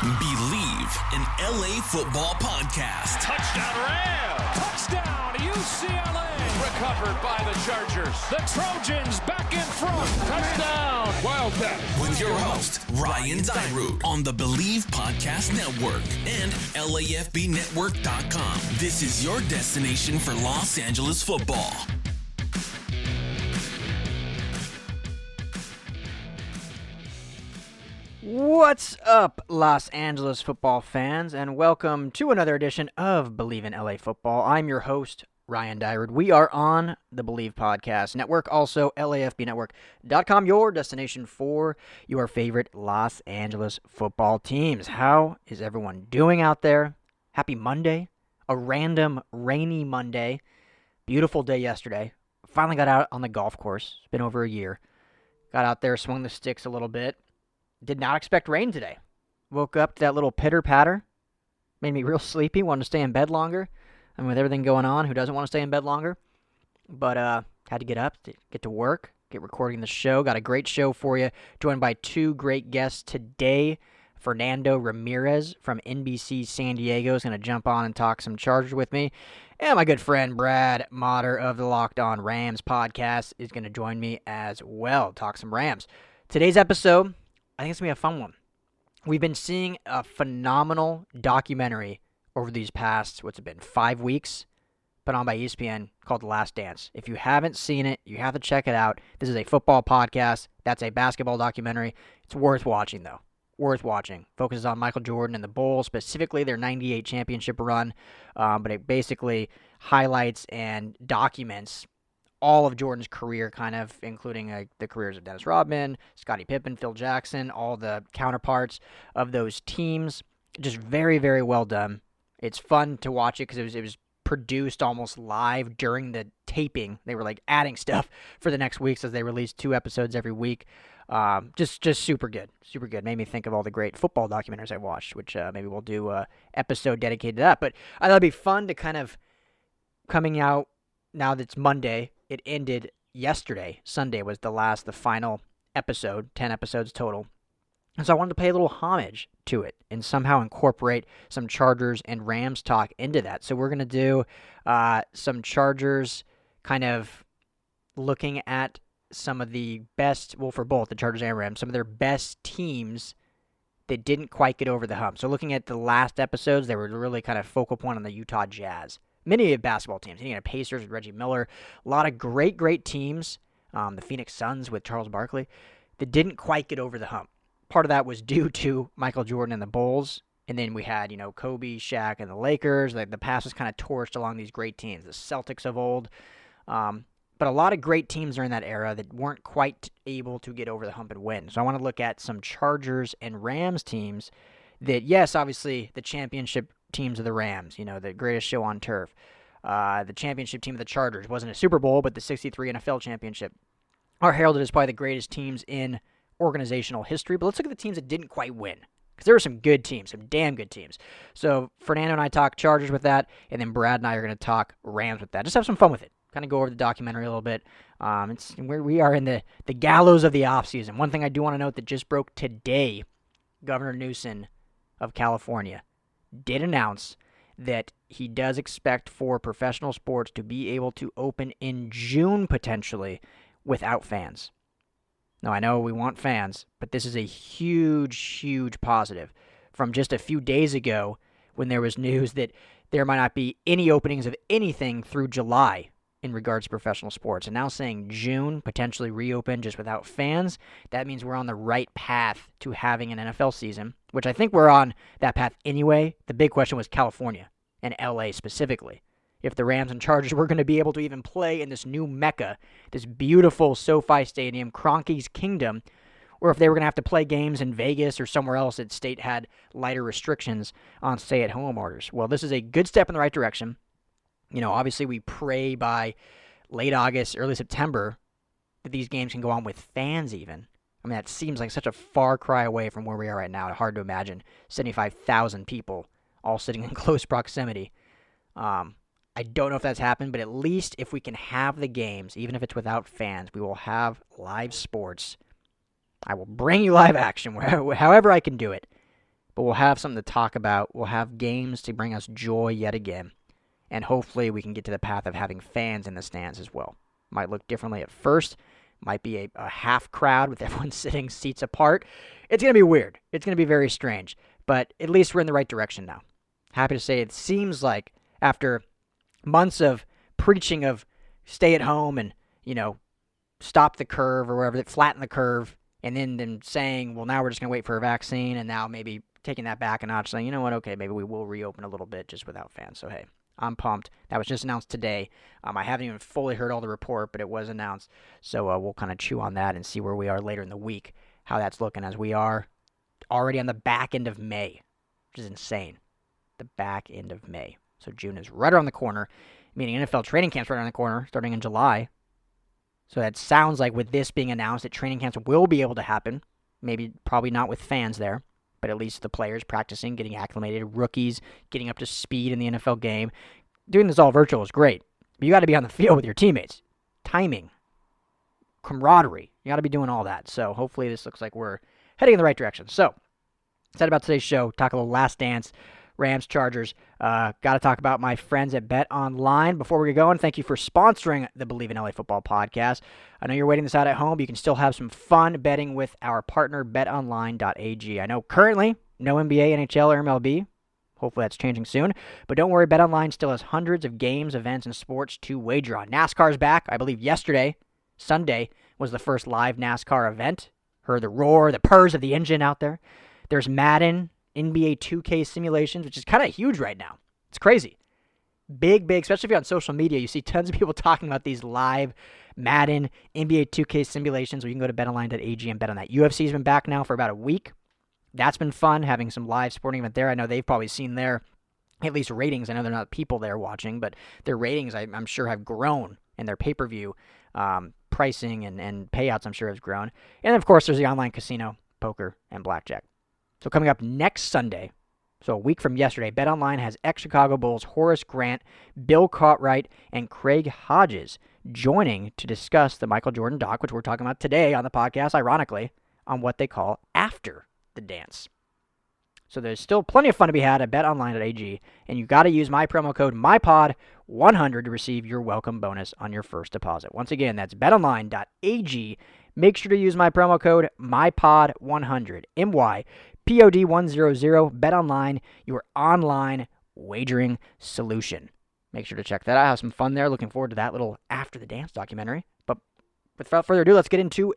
Bleav in LA Football podcast. Touchdown Rams! Touchdown UCLA! Recovered by the Chargers. The Trojans back in front. Touchdown Wildcats. With your host, Ryan Dyrud, on the Bleav Podcast Network and LAFBnetwork.com. This is your destination for Los Angeles football. What's up, Los Angeles football fans, and welcome to another edition of Bleav in LA Football. I'm your host, Ryan Dyrud. We are on the Bleav Podcast Network, also LAFBnetwork.com, your destination for your favorite Los Angeles football teams. How is everyone doing out there? Happy Monday, a random rainy Monday. Beautiful day yesterday. Finally got out on the golf course. It's been over a year. Got out there, swung the sticks a little bit. Did not expect rain today. Woke up to that little pitter-patter. Made me real sleepy, wanted to stay in bed longer. I mean, with everything going on, who doesn't want to stay in bed longer? But had to get up, get to work, get recording the show. Got a great show for you. Joined by two great guests today. Fernando Ramirez from NBC San Diego is going to jump on and talk some Chargers with me. And my good friend Brad Madar of the Locked On Rams podcast is going to join me as well. Talk some Rams. Today's episode, I think it's going to be a fun one. We've been seeing a phenomenal documentary over these past, 5 weeks, put on by ESPN called The Last Dance. If you haven't seen it, you have to check it out. This is a football podcast. That's a basketball documentary. It's worth watching, though. Worth watching. Focuses on Michael Jordan and the Bulls, specifically their 98 championship run, but it basically highlights and documents all of Jordan's career, kind of including the careers of Dennis Rodman, Scottie Pippen, Phil Jackson, all the counterparts of those teams. Just very, very well done. It's fun to watch it because it was produced almost live during the taping. They were like adding stuff for the next weeks as they released 2 episodes every week. Just super good. Super good. Made me think of all the great football documentaries I've watched, which maybe we'll do an episode dedicated to that. But I thought it'd be fun to kind of coming out now that it's Monday. It ended yesterday. Sunday was the final episode, 10 episodes total. And so I wanted to pay a little homage to it and somehow incorporate some Chargers and Rams talk into that. So we're going to do some Chargers kind of looking at some of the best, well, for both the Chargers and Rams, some of their best teams that didn't quite get over the hump. So looking at the last episodes, they were really kind of focal point on the Utah Jazz. Many basketball teams. You know, Pacers with Reggie Miller. A lot of great teams. The Phoenix Suns with Charles Barkley that didn't quite get over the hump. Part of that was due to Michael Jordan and the Bulls. And then we had, Kobe, Shaq, and the Lakers. Like the past was kind of torched along these great teams. The Celtics of old. But a lot of great teams are in that era that weren't quite able to get over the hump and win. So I want to look at some Chargers and Rams teams that, yes, obviously the championship teams of the Rams, the greatest show on turf. The championship team of the Chargers wasn't a Super Bowl, but the 63 NFL championship are heralded as probably the greatest teams in organizational history. But let's look at the teams that didn't quite win, because there were some good teams, some damn good teams. So Fernando and I talk Chargers with that, and then Brad and I are going to talk Rams with that. Just have some fun with it. Kind of go over the documentary a little bit. It's where we are in the gallows of the offseason. One thing I do want to note that just broke today, Governor Newsom of California did announce that he does expect for professional sports to be able to open in June potentially without fans. Now, I know we want fans, but this is a huge positive from just a few days ago when there was news that there might not be any openings of anything through July in regards to professional sports. And now saying June, potentially reopen just without fans, that means we're on the right path to having an NFL season, which I think we're on that path anyway. The big question was California and LA specifically. If the Rams and Chargers were going to be able to even play in this new Mecca, this beautiful SoFi Stadium, Kroenke's Kingdom, or if they were going to have to play games in Vegas or somewhere else that state had lighter restrictions on stay-at-home orders. Well, this is a good step in the right direction. Obviously we pray by late August, early September that these games can go on with fans even. I mean, that seems like such a far cry away from where we are right now. Hard to imagine 75,000 people all sitting in close proximity. I don't know if that's happened, but at least if we can have the games, even if it's without fans, we will have live sports. I will bring you live action however I can do it. but we'll have something to talk about. We'll have games to bring us joy yet again, and hopefully we can get to the path of having fans in the stands as well. Might look differently at first. Might be a half crowd with everyone sitting seats apart. It's going to be weird. It's going to be very strange, but at least we're in the right direction now. Happy to say it seems like after months of preaching of stay at home and, stop the curve or whatever, flatten the curve, and then saying, well, now we're just going to wait for a vaccine, and now maybe taking that back a notch, saying, you know what, okay, maybe we will reopen a little bit just without fans. So, hey, I'm pumped. That was just announced today. I haven't even fully heard all the report, but it was announced. So we'll kind of chew on that and see where we are later in the week, how that's looking, as we are already on the back end of May, which is insane. The back end of May. So June is right around the corner, meaning NFL training camps right around the corner, starting in July. So that sounds like with this being announced that training camps will be able to happen. Maybe, probably not with fans there, but at least the players practicing, getting acclimated, rookies getting up to speed in the NFL game. Doing this all virtual is great, but you got to be on the field with your teammates. Timing, camaraderie, you got to be doing all that. So hopefully this looks like we're heading in the right direction. So, excited about today's show. Talk a little Last Dance, Rams, Chargers. Got to talk about my friends at Bet Online. Before we get going, thank you for sponsoring the Bleav In LA Football podcast. I know you're waiting this out at home, but you can still have some fun betting with our partner, betonline.ag. I know currently no NBA, NHL, or MLB. Hopefully that's changing soon. But don't worry, BetOnline still has hundreds of games, events, and sports to wager on. NASCAR's back. I believe yesterday, Sunday, was the first live NASCAR event. Heard the roar, the purrs of the engine out there. There's Madden, NBA 2K simulations, which is kind of huge right now. It's crazy. Big, especially if you're on social media, you see tons of people talking about these live Madden, NBA 2K simulations where you can go to betonline.ag and bet on that. UFC's been back now for about a week. That's been fun, having some live sporting event there. I know they've probably seen their, at least ratings. I know they're not people there watching, but their ratings, I'm sure, have grown, and their pay-per-view pricing and payouts, I'm sure, has grown. And, of course, there's the online casino, poker, and blackjack. So coming up next Sunday, so a week from yesterday, BetOnline has ex-Chicago Bulls Horace Grant, Bill Cartwright, and Craig Hodges joining to discuss the Michael Jordan doc, which we're talking about today on the podcast, ironically, on what they call After the Dance. So there's still plenty of fun to be had at betonline.ag, and you got to use my promo code MYPOD100 to receive your welcome bonus on your first deposit. Once again, that's betonline.ag. Make sure to use my promo code MYPOD100, MYPOD100. BetOnline, your online wagering solution. Make sure to check that out. Have some fun there. Looking forward to that little After the Dance documentary. But without further ado, let's get into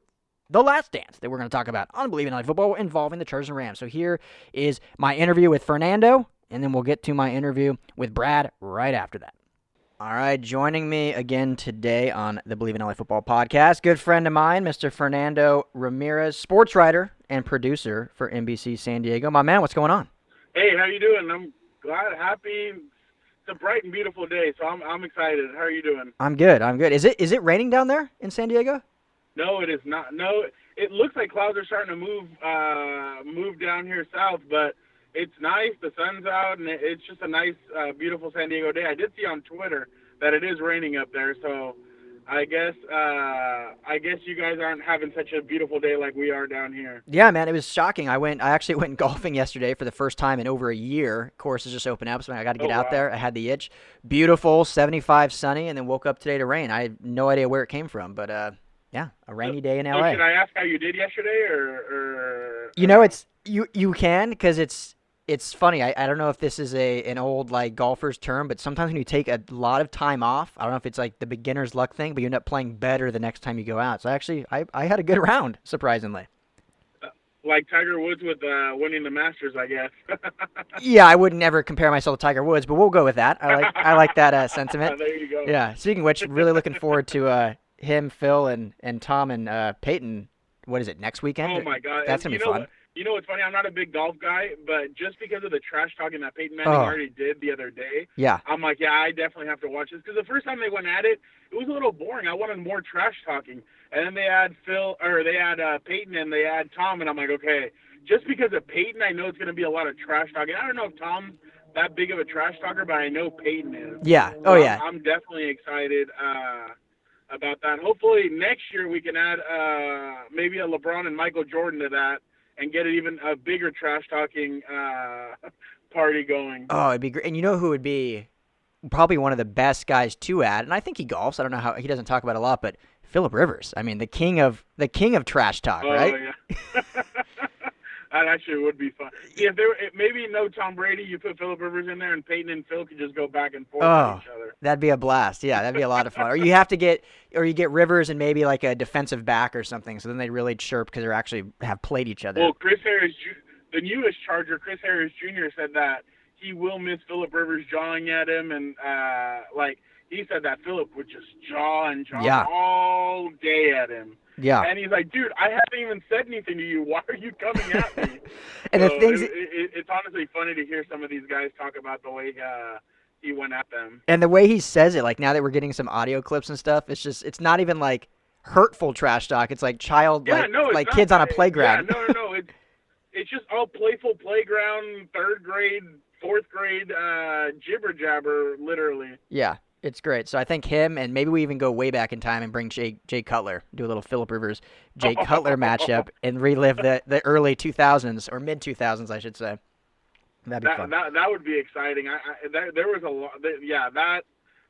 the Last Dance that we're going to talk about on Bleav In LA Football involving the Chargers and Rams. So here is my interview with Fernando, and then we'll get to my interview with Brad right after that. All right, joining me again today on the Bleav In LA Football podcast, good friend of mine, Mr. Fernando Ramirez, sports writer and producer for NBC San Diego. My man, what's going on? Hey, how you doing? I'm glad, happy. It's a bright and beautiful day, so I'm excited. How are you doing? I'm good. Is it raining down there in San Diego? No, it is not. No, it looks like clouds are starting to move down here south, but it's nice. The sun's out, and it's just a nice, beautiful San Diego day. I did see on Twitter that it is raining up there, so I guess you guys aren't having such a beautiful day like we are down here. Yeah, man, it was shocking. I actually went golfing yesterday for the first time in over a year. Courses just opened up, so I got to get out there. I had the itch. Beautiful, 75 sunny, and then woke up today to rain. I had no idea where it came from, but yeah, a rainy day in LA. So should I ask how you did yesterday, or? You know, it's you can, because it's funny. I don't know if this is an old like golfer's term, but sometimes when you take a lot of time off, I don't know if it's like the beginner's luck thing, but you end up playing better the next time you go out. So actually, I had a good round, surprisingly. Like Tiger Woods with winning the Masters, I guess. Yeah, I would never compare myself to Tiger Woods, but we'll go with that. I like that sentiment. There you go. Yeah. Speaking of which, really looking forward to him, Phil, and Tom and Peyton. What is it, next weekend? Oh my God, that's gonna be fun. You know what's funny? I'm not a big golf guy, but just because of the trash talking that Peyton Manning already did the other day, yeah, I'm like, yeah, I definitely have to watch this, because the first time they went at it, it was a little boring. I wanted more trash talking, and then they had Peyton and they had Tom, and I'm like, okay, just because of Peyton, I know it's going to be a lot of trash talking. I don't know if Tom's that big of a trash talker, but I know Peyton is. Yeah. So yeah. I'm definitely excited about that. Hopefully next year we can add maybe a LeBron and Michael Jordan to that, and get even a bigger trash talking party going. Oh, it'd be great. And you know who would be probably one of the best guys to add, and I think he golfs. I don't know how he doesn't talk about it a lot, but Phillip Rivers. I mean, the king of trash talk, right? Oh yeah. That actually would be fun. See, if maybe no Tom Brady, you put Phillip Rivers in there, and Peyton and Phil could just go back and forth with each other. That'd be a blast. Yeah, that'd be a lot of fun. Or you get Rivers and maybe like a defensive back or something, so then they really chirp because they actually have played each other. Well, Chris Harris, the newest Charger, Chris Harris Jr. said that he will miss Phillip Rivers jawing at him, and he said that Phillip would just jaw and jaw all day at him. Yeah. And he's like, dude, I haven't even said anything to you. Why are you coming at me? And so the things it's honestly funny to hear some of these guys talk about the way he went at them. And the way he says it, like now that we're getting some audio clips and stuff, it's not even like hurtful trash talk. It's like kids on a playground. Yeah, no. It's just all playful playground, 3rd grade, 4th grade jibber jabber, literally. Yeah. It's great. So I think him, and maybe we even go way back in time and bring Jay Cutler, do a little Phillip Rivers, Jay Cutler matchup, and relive the early 2000s, or mid-2000s, I should say. That'd be fun. That would be exciting. There was a lot.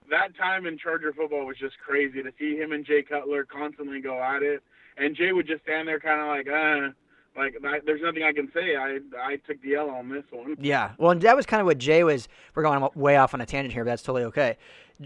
That time in Charger football was just crazy to see him and Jay Cutler constantly go at it, and Jay would just stand there kind of like, there's nothing I can say. I took the L on this one. Yeah. Well, and that was kind of what Jay was. We're going way off on a tangent here, but that's totally okay.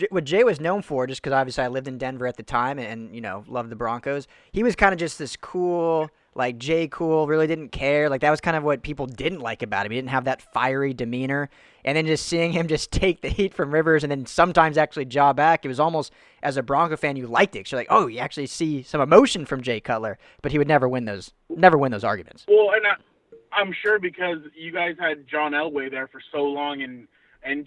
What Jay was known for, just because obviously I lived in Denver at the time and loved the Broncos, he was kind of just this cool, like Jay cool, really didn't care. Like that was kind of what people didn't like about him. He didn't have that fiery demeanor. And then just seeing him just take the heat from Rivers and then sometimes actually jaw back, it was almost, as a Bronco fan, you liked it. You're like, oh, you actually see some emotion from Jay Cutler, but he would never win those arguments. Well, and I'm sure because you guys had John Elway there for so long, and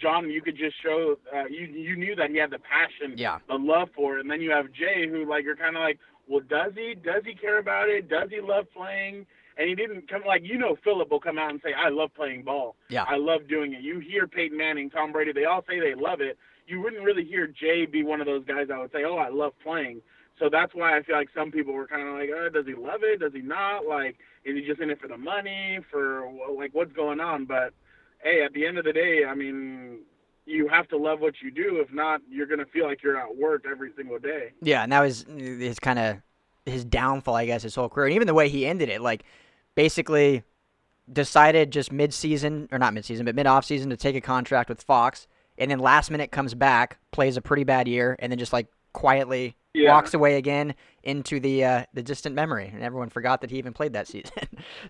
John, you could just show you knew that he had the passion, the love for it, and then you have Jay, who you're kind of like, well, does he care about it? Does he love playing? And he didn't come Phillip will come out and say, I love playing ball. Yeah. I love doing it. You hear Peyton Manning, Tom Brady, they all say they love it. You wouldn't really hear Jay be one of those guys that would say, oh, I love playing. So that's why I feel like some people were kind of like, oh, does he love it? Does he not? Like, is he just in it for the money? For, what's going on? But, hey, at the end of the day, I mean, you have to love what you do. If not, you're going to feel like you're at work every single day. Yeah, and that was his kind of his downfall, I guess, his whole career. And even the way he ended it, basically decided just mid-season, or not mid-season, but mid-off-season to take a contract with Fox, and then last minute comes back, plays a pretty bad year, and then just quietly walks away again into the distant memory, and everyone forgot that he even played that season.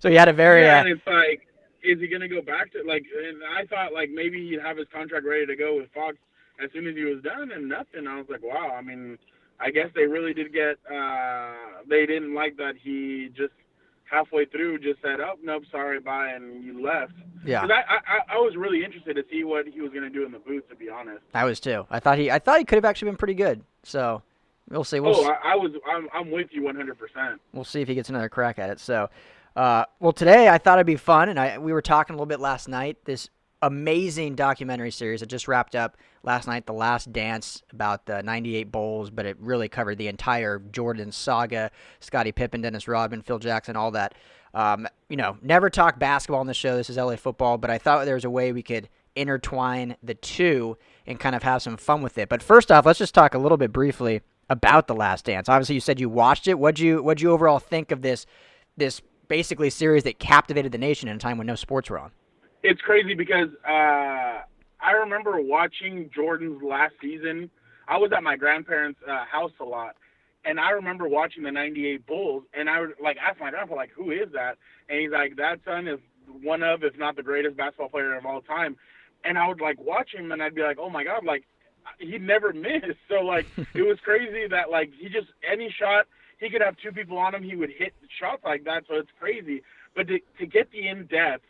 So he had a very... and it's like, is he going to go back to, and I thought, maybe he'd have his contract ready to go with Fox as soon as he was done, and nothing. I was like, wow, I mean, I guess they really did get, they didn't like that he just halfway through just said, oh, nope, sorry, bye, and you left. Yeah. I was really interested to see what he was going to do in the booth, to be honest. I was too. I thought he could have actually been pretty good. So we'll see. I'm with you 100%. We'll see if he gets another crack at it. So, well, today I thought it'd be fun, and we were talking a little bit last night. This amazing documentary series that just wrapped up last night, The Last Dance, about the 98 Bulls, but it really covered the entire Jordan saga, Scottie Pippen, Dennis Rodman, Phil Jackson, all that. Never talk basketball on the show. This is LA football, but I thought there was a way we could intertwine the two and kind of have some fun with it. But first off, let's just talk a little bit briefly about The Last Dance. Obviously, you said you watched it. What'd you overall think of this basically series that captivated the nation in a time when no sports were on? It's crazy because I remember watching Jordan's last season. I was at my grandparents' house a lot, and I remember watching the 98 Bulls, and I would ask my grandpa, who is that? And he's like, that son is one of, if not the greatest basketball player of all time. And I would watch him, and I'd be like, oh my God, he never missed. So it was crazy that he just, any shot, he could have two people on him, he would hit shots like that. So it's crazy. But to get the in-depth,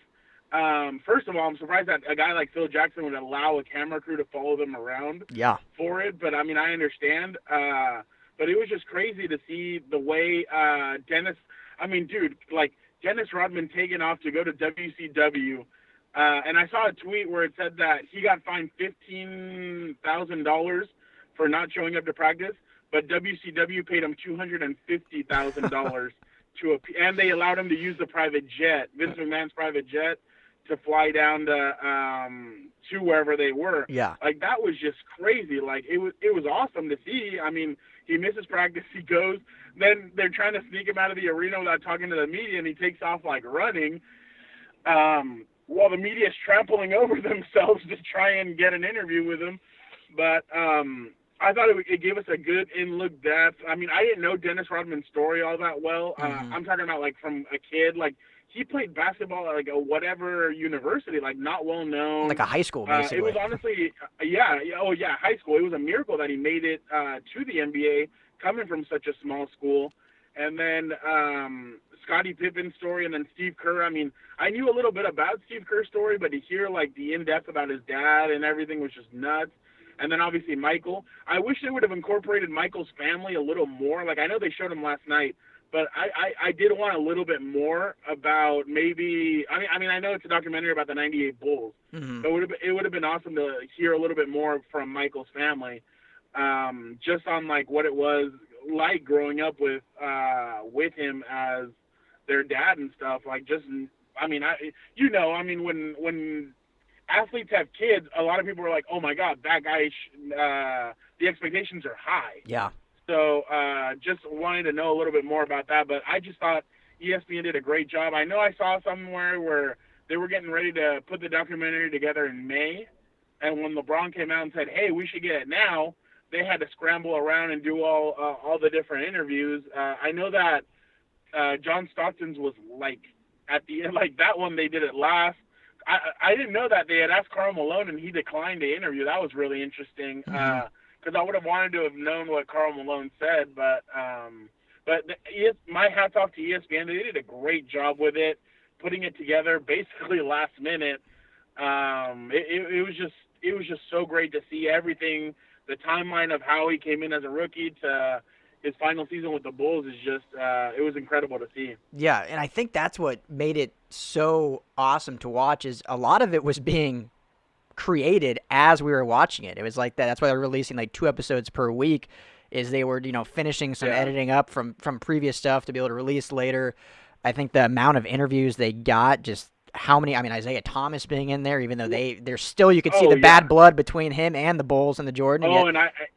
first of all, I'm surprised that a guy like Phil Jackson would allow a camera crew to follow them around for it. But, I mean, I understand. But it was just crazy to see the way Dennis Rodman taking off to go to WCW. And I saw a tweet where it said that he got fined $15,000 for not showing up to practice, but WCW paid him $250,000 and they allowed him to use the private jet, Vince McMahon's private jet, to fly down to wherever they were. Yeah. Like, that was just crazy. Like, it was awesome to see. I mean, he misses practice, he goes, then they're trying to sneak him out of the arena without talking to the media, and he takes off like running, while the media is trampling over themselves to try and get an interview with him. But I thought it gave us a good in-look depth. I mean, I didn't know Dennis Rodman's story all that well. I'm talking about, like, from a kid. Like, he played basketball at, like, a whatever university, like, not well known. Like a high school, basically. It was honestly, high school. It was a miracle that he made it to the NBA, coming from such a small school. And then Scottie Pippen's story, and then Steve Kerr. I mean, I knew a little bit about Steve Kerr's story, but to hear, like, the in-depth about his dad and everything was just nuts. And then obviously Michael. I wish they would have incorporated Michael's family a little more. Like, I know they showed him last night, but I did want a little bit more about maybe. I mean, I know it's a documentary about the '98 Bulls. Mm-hmm. But it would have been awesome to hear a little bit more from Michael's family, just on, like, what it was like growing up with him as their dad and stuff. Like, just, I mean, when athletes have kids, a lot of people are like, oh my God, that guy, the expectations are high. Yeah. So just wanted to know a little bit more about that. But I just thought ESPN did a great job. I know I saw somewhere where they were getting ready to put the documentary together in May. And when LeBron came out and said, hey, we should get it now, they had to scramble around and do all the different interviews. I know that John Stockton's was, like, at the end, like, that one they did it last. I didn't know that they had asked Karl Malone and he declined the interview. That was really interesting because I would have wanted to have known what Karl Malone said. But my hats off to ESPN. They did a great job with it, putting it together basically last minute. It was just so great to see everything. The timeline of how he came in as a rookie to his final season with the Bulls is just it was incredible to see. Yeah, and I think that's what made it so awesome to watch is a lot of it was being created as we were watching it. It was like that. That's why they're releasing like 2 episodes per week is they were, finishing some editing up from previous stuff to be able to release later. I think the amount of interviews they got, just how many, Isaiah Thomas being in there, even though they're still, you can see the bad blood between him and the Bulls and the Jordan.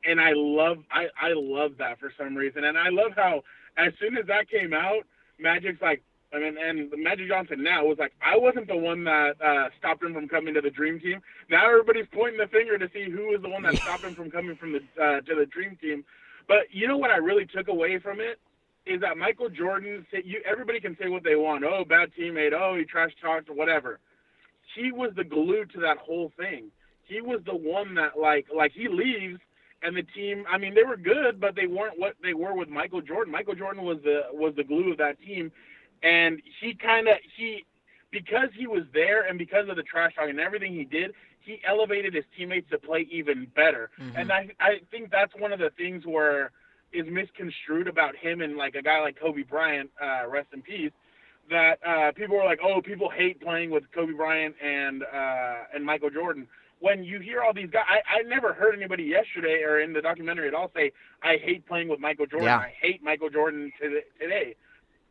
And I love that for some reason. And I love how as soon as that came out, Magic's like, and Magic Johnson now was like, I wasn't the one that stopped him from coming to the Dream Team. Now everybody's pointing the finger to see who was the one that stopped him from coming from to the Dream Team. But you know what I really took away from it is that Michael Jordan, everybody can say what they want. Oh, bad teammate. Oh, he trash talked or whatever. He was the glue to that whole thing. He was the one that like he leaves and the team. I mean, they were good, but they weren't what they were with Michael Jordan. Michael Jordan was the glue of that team. And because he was there and because of the trash talk and everything he did, he elevated his teammates to play even better. Mm-hmm. And I think that's one of the things where is misconstrued about him and like a guy like Kobe Bryant, rest in peace, that people are like, oh, people hate playing with Kobe Bryant and Michael Jordan. When you hear all these guys, I never heard anybody yesterday or in the documentary at all say, I hate playing with Michael Jordan. Yeah. I hate Michael Jordan today.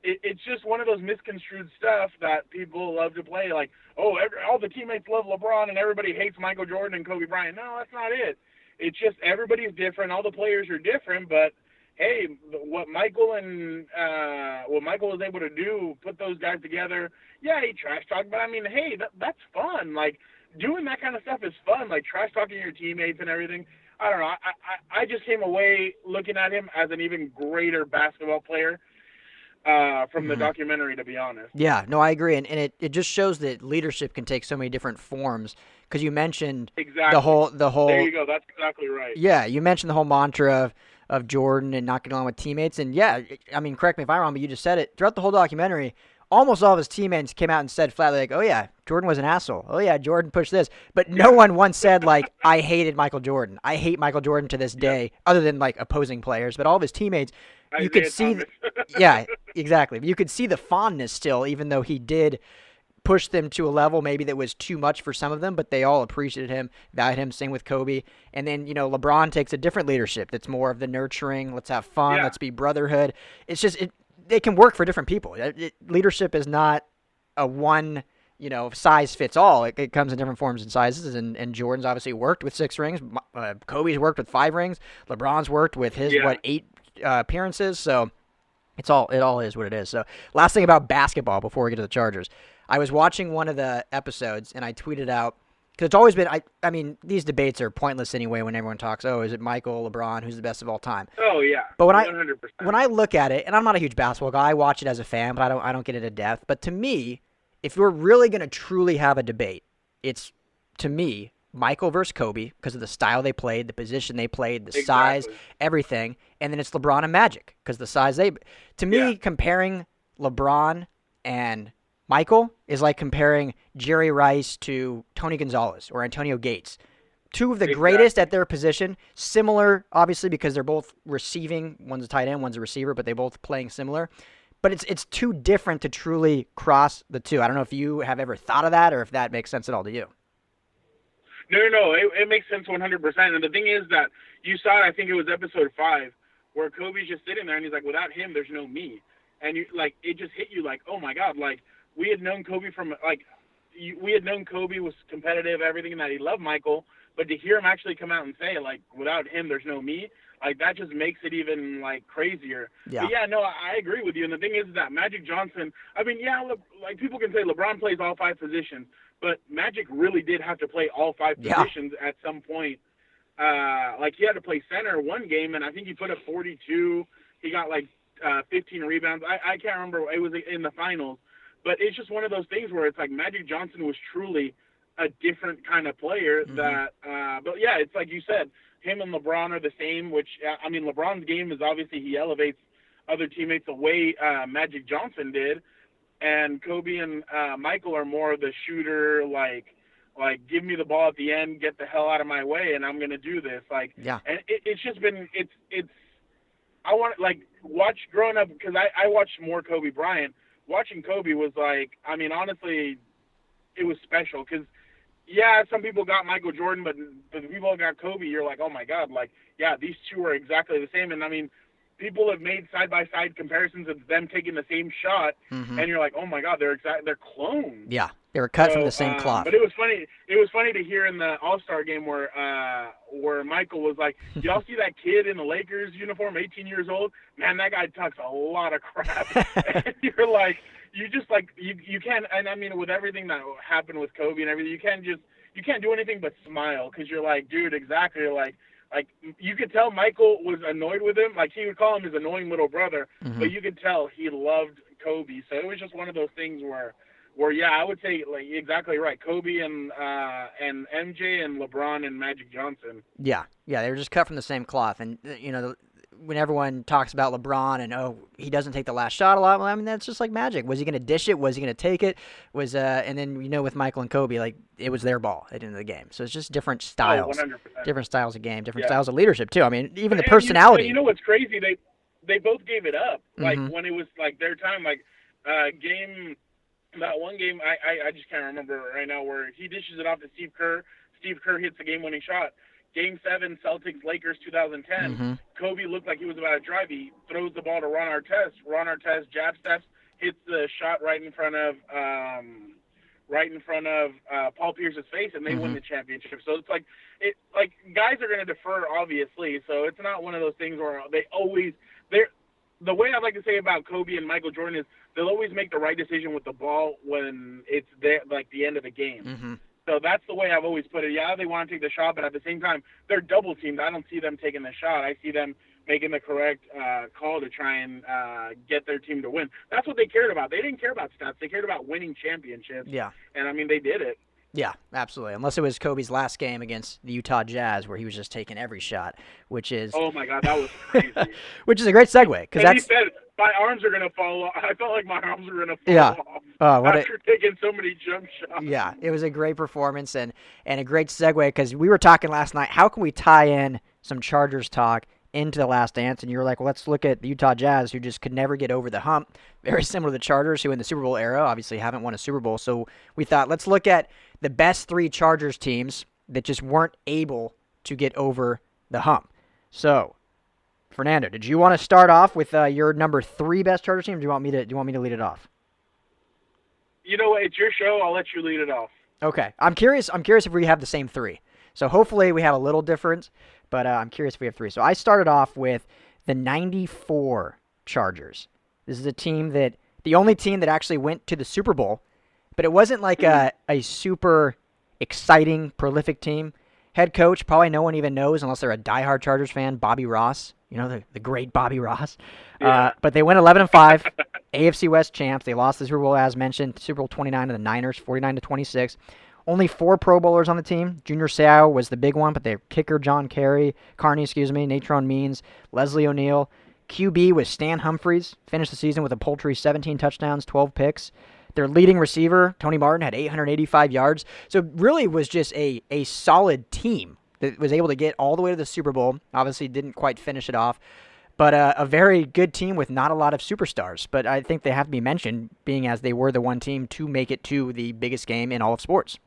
It's just one of those misconstrued stuff that people love to play. Like, oh, all the teammates love LeBron and everybody hates Michael Jordan and Kobe Bryant. No, that's not it. It's just everybody's different. All the players are different. But, hey, what Michael was able to do, put those guys together, yeah, he trash talked. But, I mean, hey, that's fun. Like, doing that kind of stuff is fun. Like, trash talking your teammates and everything. I don't know. I just came away looking at him as an even greater basketball player. From the documentary, to be honest. Yeah, no, I agree, and it just shows that leadership can take so many different forms. Because you mentioned the whole. There you go. That's exactly right. Yeah, you mentioned the whole mantra of Jordan and not getting along with teammates, and yeah, I mean, correct me if I'm wrong, but you just said it throughout the whole documentary. Almost all of his teammates came out and said flatly, like, "Oh yeah, Jordan was an asshole. Oh yeah, Jordan pushed this," but no one once said like, "I hated Michael Jordan. I hate Michael Jordan to this day," other than like opposing players. But all of his teammates. You could see, yeah, exactly. You could see the fondness still, even though he did push them to a level maybe that was too much for some of them, but they all appreciated him, valued him, same with Kobe. And then, LeBron takes a different leadership that's more of the nurturing, let's have fun, let's be brotherhood. It's just, it can work for different people. Leadership is not a one, size fits all. It comes in different forms and sizes, and Jordan's obviously worked with 6 rings. Kobe's worked with 5 rings. LeBron's worked with his 8 appearances. So it all is what it is. So last thing about basketball before we get to the Chargers, I was watching one of the episodes and I tweeted out, because it's always been, I mean, these debates are pointless anyway when everyone talks, is it Michael, LeBron, who's the best of all time? Oh, yeah. But 100%. when I look at it, and I'm not a huge basketball guy, I watch it as a fan, but I don't get into depth. But to me, if we're really going to truly have a debate, it's, to me, Michael versus Kobe because of the style they played, the position they played, the size, everything. And then it's LeBron and Magic because the size they – to me, comparing LeBron and Michael is like comparing Jerry Rice to Tony Gonzalez or Antonio Gates. 2 of the greatest at their position, similar, obviously, because they're both receiving. One's a tight end, one's a receiver, but they both playing similar. But it's too different to truly cross the 2. I don't know if you have ever thought of that or if that makes sense at all to you. No, it makes sense 100%. And the thing is that you saw, I think it was episode 5, where Kobe's just sitting there and he's like, without him, there's no me. And you it just hit you like, oh my God, we had known Kobe we had known Kobe was competitive, everything, and that he loved Michael, but to hear him actually come out and say, without him, there's no me, that just makes it even, crazier. Yeah. But, I agree with you. And the thing is that Magic Johnson, I mean, people can say LeBron plays all 5 positions, but Magic really did have to play all 5 positions at some point. He had to play center one game, and I think he put up 42. He got, 15 rebounds. I can't remember. It was in the finals. But it's just one of those things where it's like Magic Johnson was truly a different kind of player it's like you said, him and LeBron are the same, which, LeBron's game is obviously he elevates other teammates the way Magic Johnson did. And Kobe and Michael are more of the shooter, give me the ball at the end, get the hell out of my way, and I'm going to do this. And it's just been, I want to, watch growing up, because I watched more Kobe Bryant. Watching Kobe was honestly, it was special because, some people got Michael Jordan, but the people that got Kobe, you're like, oh my God, these 2 are exactly the same. And people have made side-by-side comparisons of them taking the same shot, and you're like, oh my God, they're clones. Yeah, they were cut from the same cloth. But it was funny. It was funny to hear in the All-Star game where Michael was like, y'all see that kid in the Lakers uniform, 18 years old? Man, that guy talks a lot of crap. And you're like, you just you can't. And with everything that happened with Kobe and everything, you can't do anything but smile because you're like, dude, exactly you could tell Michael was annoyed with him. He would call him his annoying little brother, but you could tell he loved Kobe. So it was just one of those things where I would say exactly right. Kobe and MJ and LeBron and Magic Johnson. Yeah, they were just cut from the same cloth. And when everyone talks about LeBron and he doesn't take the last shot a lot, well, that's just like Magic. Was he going to dish it? Was he going to take it? And then with Michael and Kobe, it was their ball at the end of the game. So it's just different styles, 100%. Different styles of game, different styles of leadership too. Even the personality. You know what's crazy? They both gave it up. When it was their time, that one game, I just can't remember right now, where he dishes it off to Steve Kerr. Steve Kerr hits the game-winning shot. Game 7, Celtics-Lakers 2010. Kobe looked like he was about to drive. He throws the ball to Ron Artest. Ron Artest jab steps, hits the shot right in front of Paul Pierce's face, and they win the championship. So it's guys are going to defer, obviously. So it's not one of those things where the way I like to say about Kobe and Michael Jordan is they'll always make the right decision with the ball when it's there, the end of the game. So that's the way I've always put it. Yeah, they want to take the shot, but at the same time, they're double teamed. I don't see them taking the shot. I see them making the correct call to try and get their team to win. That's what they cared about. They didn't care about stats. They cared about winning championships. Yeah. And, they did it. Yeah, absolutely. Unless it was Kobe's last game against the Utah Jazz where he was just taking every shot, which is... Oh, my God, that was crazy. Which is a great segue. He said, my arms are going to fall off. I felt like my arms were going to fall off after taking so many jump shots. Yeah, it was a great performance and a great segue because we were talking last night, how can we tie in some Chargers talk into The Last Dance? And you were like, well, let's look at the Utah Jazz, who just could never get over the hump. Very similar to the Chargers, who in the Super Bowl era obviously haven't won a Super Bowl. So we thought, let's look at the best 3 Chargers teams that just weren't able to get over the hump. So Fernando, did you want to start off with your number 3 best Chargers team? Or do you want me to lead it off? You know what? It's your show. I'll let you lead it off. Okay. I'm curious if we have the same 3. So hopefully we have a little difference, but I'm curious if we have 3. So I started off with the 94 Chargers. This is the only team that actually went to the Super Bowl, but it wasn't like a super exciting, prolific team. Head coach, probably no one even knows unless they're a diehard Chargers fan, Bobby Ross. You know, the great Bobby Ross. Yeah. But they went 11-5, AFC West champs. They lost the Super Bowl, as mentioned, Super Bowl 29 to the Niners, 49-26. Only 4 Pro Bowlers on the team. Junior Seau was the big one, but their kicker, Carney, Natrone Means, Leslie O'Neal. QB was Stan Humphries, finished the season with a paltry 17 touchdowns, 12 picks. Their leading receiver, Tony Martin, had 885 yards. So it really was just a solid team that was able to get all the way to the Super Bowl. Obviously didn't quite finish it off. But a very good team with not a lot of superstars. But I think they have to be mentioned, being as they were the one team to make it to the biggest game in all of sports.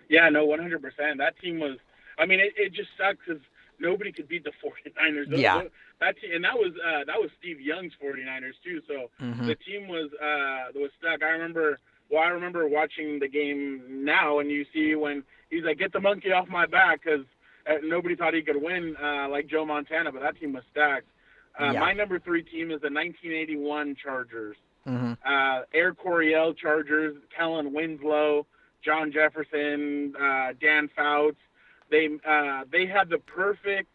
Yeah, no, 100%. That team was – I mean, it just sucks because nobody could beat the 49ers. Yeah. That was Steve Young's 49ers too. So the team was stuck. I remember watching the game now, and you see when he's like, "Get the monkey off my back," because nobody thought he could win like Joe Montana, but that team was stacked. My number 3 team is the 1981 Chargers. Air Coryell Chargers, Kellen Winslow, John Jefferson, Dan Fouts. They had the perfect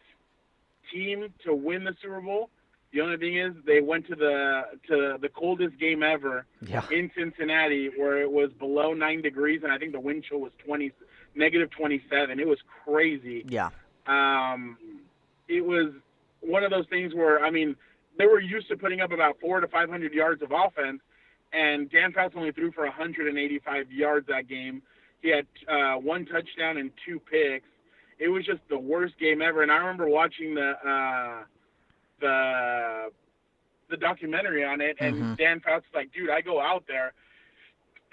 team to win the Super Bowl. The only thing is they went to the coldest game ever in Cincinnati, where it was below 9 degrees, and I think the wind chill was negative 27. It was crazy. Yeah. It was one of those things where, I mean, they were used to putting up about 400 to 500 yards of offense, and Dan Fouts only threw for 185 yards that game. He had 1 touchdown and 2 picks. It was just the worst game ever. And I remember watching the documentary on it, and Dan Fouts was like, "Dude, I go out there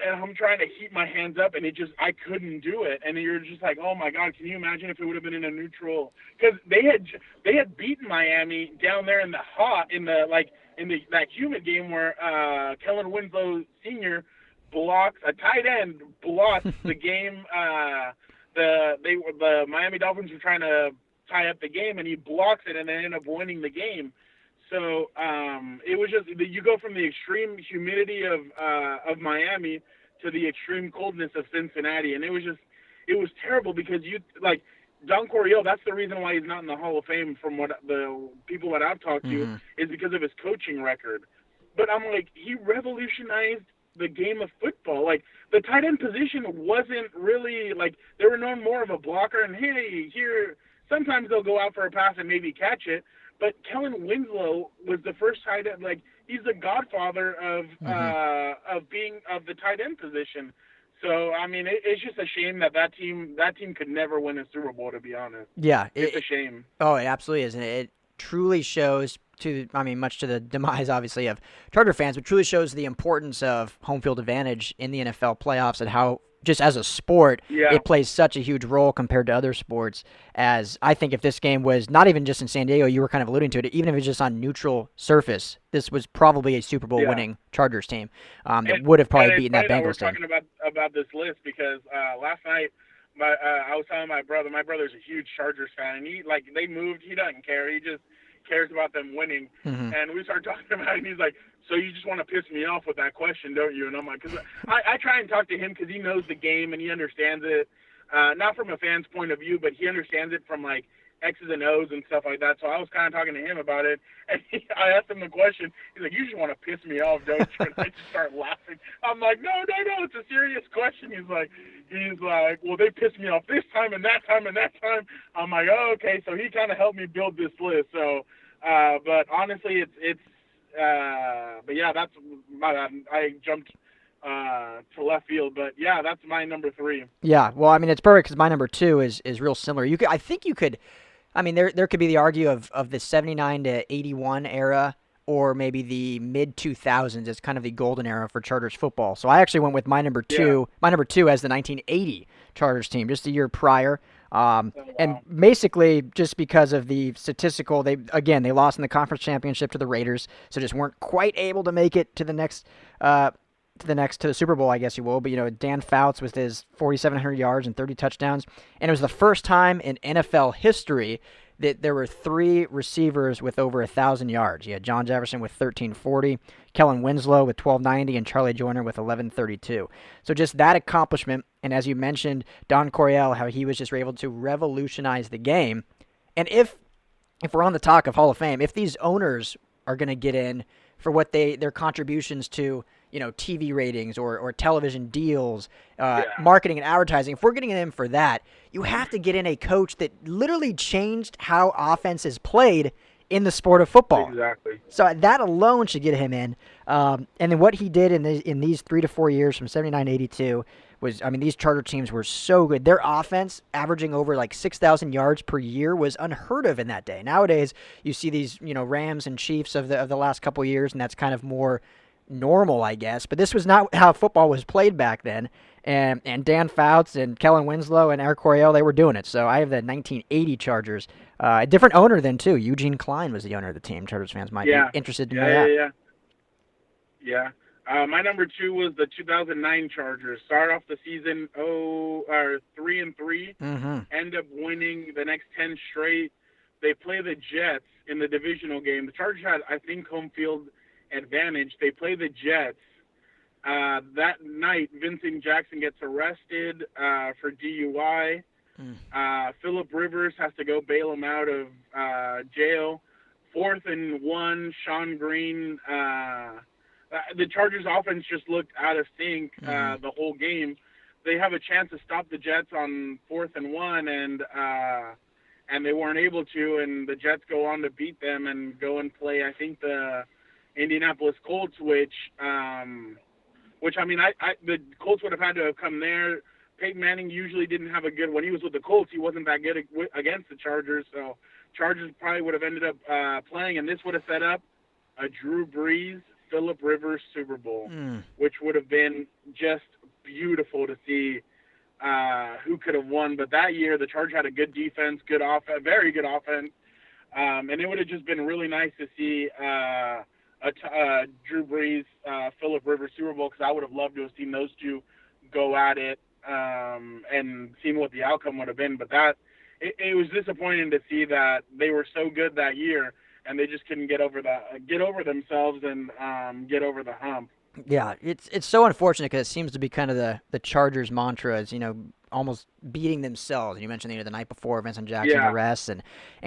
and I'm trying to heat my hands up, and I couldn't do it." And you're just like, "Oh my God, can you imagine if it would have been in a neutral?" Because they had beaten Miami down there in that humid game where Kellen Winslow Sr. a tight end blocks the game. The Miami Dolphins were trying to tie up the game, and he blocks it, and they end up winning the game. So it was just, you go from the extreme humidity of Miami to the extreme coldness of Cincinnati, and it was terrible because Don Coryell, that's the reason why he's not in the Hall of Fame from what the people that I've talked to, is because of his coaching record. But I'm like, he revolutionized the game of football. Like, the tight end position wasn't really, like, they were known more of a blocker, and hey, here, sometimes they'll go out for a pass and maybe catch it, but Kellen Winslow was the first tight end, like, he's the godfather of the tight end position. So, I mean, it's just a shame that team could never win a Super Bowl, to be honest. Yeah. It's a shame. Oh, it absolutely is, and it truly shows much to the demise, obviously, of Charger fans, but truly shows the importance of home field advantage in the NFL playoffs and how, just as a sport, it plays such a huge role compared to other sports. As I think if this game was not even just in San Diego, you were kind of alluding to it, even if it was just on neutral surface, this was probably a Super Bowl winning Chargers team that would have probably beaten that Bengals team. We're talking about this list because last night I was telling my brother. My brother's a huge Chargers fan, and they moved. He doesn't care. He just cares about them winning. And we started talking about it, and he's like, "So you just want to piss me off with that question, don't you?" And I'm like, because I try and talk to him because he knows the game and he understands it, not from a fan's point of view, but he understands it from like X's and O's and stuff like that. So I was kind of talking to him about it, and I asked him the question. He's like, "You just want to piss me off, don't you?" And I just start laughing. I'm like, no, it's a serious question. He's like, well, they pissed me off this time and that time and that time. I'm like, oh, okay. So he kind of helped me build this list. So, but honestly, but yeah, that's I jumped to left field, but yeah, that's my number 3. Yeah, well, I mean, it's perfect because my number 2 is real similar. There could be the argument of the 79 to 81 era, or maybe the mid 2000s as kind of the golden era for Chargers football. So I actually went with my number 2. My number 2 as the 1980 Chargers team, just a year prior. And basically, just because of the statistical, they lost in the conference championship to the Raiders, so just weren't quite able to make it to the next to the Super Bowl, I guess you will. But Dan Fouts with his 4,700 yards and 30 touchdowns, and it was the first time in NFL history that there were 3 receivers with over 1,000 yards. You had John Jefferson with 1,340, Kellen Winslow with 1,290, and Charlie Joyner with 1,132. So just that accomplishment, and as you mentioned, Don Coryell, how he was just able to revolutionize the game. And if we're on the talk of Hall of Fame, if these owners are going to get in for what their contributions to TV ratings or television deals, marketing and advertising, if we're getting in for that, you have to get in a coach that literally changed how offense is played in the sport of football. Exactly. So that alone should get him in. And then what he did in these 3 to 4 years from 79 to 82 was, these Charger teams were so good. Their offense averaging over like 6,000 yards per year was unheard of in that day. Nowadays, you see these, Rams and Chiefs of the last couple of years, and that's kind of more normal, I guess. But this was not how football was played back then. And Dan Fouts and Kellen Winslow and Eric Coryell, they were doing it. So I have the 1980 Chargers. A different owner then, too. Eugene Klein was the owner of the team. Chargers fans might be interested to know that. Yeah. My number 2 was the 2009 Chargers. Start off the season 3-3. End up winning the next 10 straight. They play the Jets in the divisional game. The Chargers had, I think, home field advantage. They play the Jets. That night, Vincent Jackson gets arrested for DUI. Phillip Rivers has to go bail him out of jail. 4th and 1, Sean Green. The Chargers offense just looked out of sync the whole game. They have a chance to stop the Jets on 4th and 1, and they weren't able to, and the Jets go on to beat them and go and play, I think, the Indianapolis Colts, which the Colts would have had to have come there. Peyton Manning usually didn't have a good, when he was with the Colts, he wasn't that good against the Chargers, so Chargers probably would have ended up playing, and this would have set up a Drew Brees, Phillip Rivers Super Bowl, which would have been just beautiful to see who could have won. But that year, the Chargers had a good defense, good offense, very good offense, and it would have just been really nice to see Drew Brees, Phillip Rivers Super Bowl, because I would have loved to have seen those two go at it and seen what the outcome would have been. But it was disappointing to see that they were so good that year and they just couldn't get over themselves and get over the hump. Yeah, it's so unfortunate because it seems to be kind of the Chargers' mantra is, almost beating themselves. And you mentioned the night before Vincent Jackson arrests and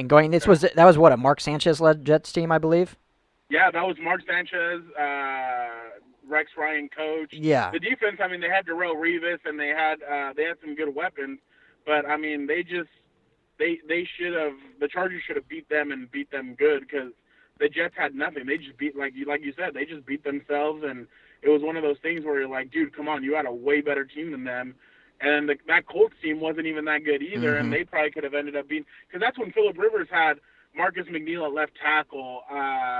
going. That was what, a Mark Sanchez led Jets team, I believe. Yeah, that was Mark Sanchez, Rex Ryan coach. Yeah. The defense, they had Darrelle Revis and they had some good weapons, but they should have. The Chargers should have beat them and beat them good because the Jets had nothing. They just beat, like you said, they just beat themselves, and it was one of those things where you're like, dude, come on, you had a way better team than them. And that Colts team wasn't even that good either, and they probably could have ended up being, because that's when Phillip Rivers had Marcus McNeil at left tackle.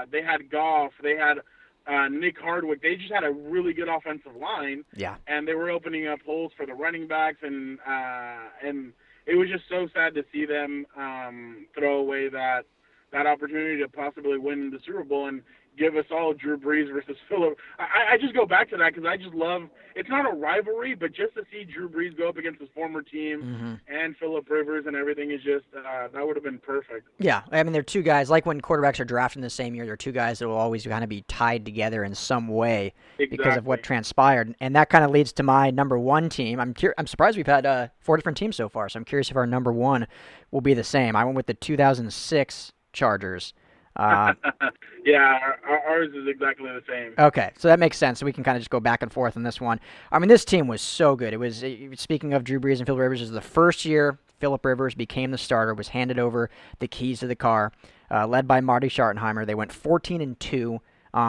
They had Goff. They had Nick Hardwick. They just had a really good offensive line. Yeah. And they were opening up holes for the running backs, and it was just so sad to see them throw away that opportunity to possibly win the Super Bowl and give us all Drew Brees versus Phillip. I just go back to that because I just love – it's not a rivalry, but just to see Drew Brees go up against his former team and Phillip Rivers and everything is just that would have been perfect. Yeah, they're two guys. Like when quarterbacks are drafted in the same year, they're two guys that will always kind of be tied together in some way because of what transpired. And that kind of leads to my number 1 team. I'm surprised we've had 4 different teams so far, so I'm curious if our number 1 will be the same. I went with the 2006 Chargers. Yeah, ours is exactly the same. Okay, so that makes sense. So we can kind of just go back and forth on this one. This team was so good. It was, speaking of Drew Brees and Phillip Rivers, it was the first year Phillip Rivers became the starter, was handed over the keys to the car, led by Marty Schottenheimer. They went 14-2.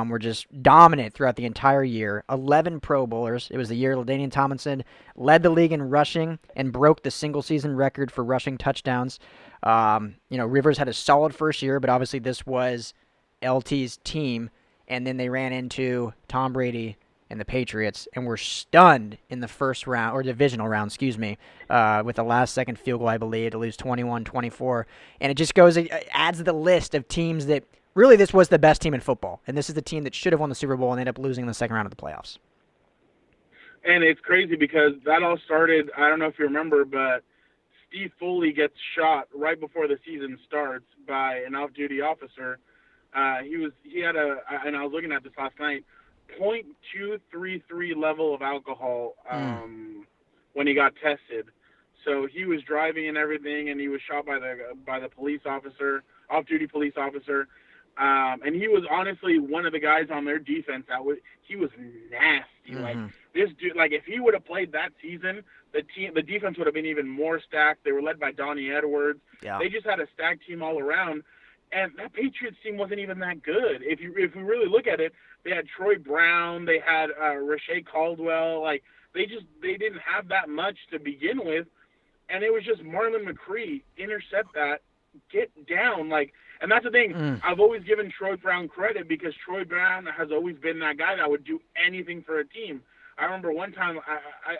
Were just dominant throughout the entire year. 11 Pro Bowlers. It was the year LaDainian Tomlinson led the league in rushing and broke the single-season record for rushing touchdowns. Rivers had a solid first year, but obviously this was LT's team, and then they ran into Tom Brady and the Patriots, and were stunned in the first round, or divisional round, with the last-second field goal, I believe, to lose 21-24. And it just it adds to the list of teams that really this was the best team in football, and this is the team that should have won the Super Bowl and ended up losing in the second round of the playoffs. And it's crazy because that all started, I don't know if you remember, but Steve Foley gets shot right before the season starts by an off-duty officer. He had and I was looking at this last night, .233 level of alcohol when he got tested. So he was driving and everything, and he was shot by the police officer, off-duty police officer. And he was honestly one of the guys on their defense he was nasty. Mm-hmm. Like this dude, like if he would have played that season, the defense would have been even more stacked. They were led by Donnie Edwards. Yeah. They just had a stacked team all around. And that Patriots team wasn't even that good. If we really look at it, they had Troy Brown, they had Rashae Caldwell. Like they didn't have that much to begin with, and it was just Marlon McCree intercept that, get down. Like, and that's the thing. I've always given Troy Brown credit because Troy Brown has always been that guy that would do anything for a team. I remember one time,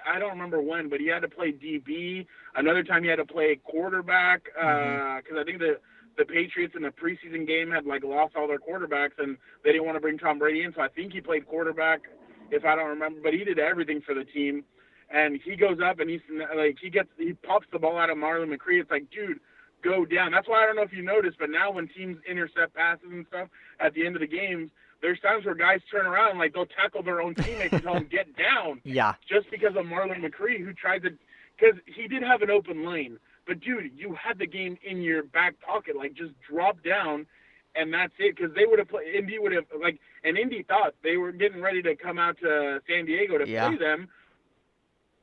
I don't remember when, but he had to play DB. Another time he had to play quarterback because I think the Patriots in the preseason game had lost all their quarterbacks and they didn't want to bring Tom Brady in. So I think he played quarterback, if I don't remember, but he did everything for the team. And he goes up and he pops the ball out of Marlon McCree. It's like, dude, go down. That's why I don't know if you noticed, but now when teams intercept passes and stuff at the end of the games, there's times where guys turn around and they'll tackle their own teammates and tell them get down. Yeah. Just because of Marlon McCree, who tried to, because he did have an open lane. But, dude, you had the game in your back pocket. Just drop down, and that's it. Because they would have played – Indy would have – and Indy thought they were getting ready to come out to San Diego to play them.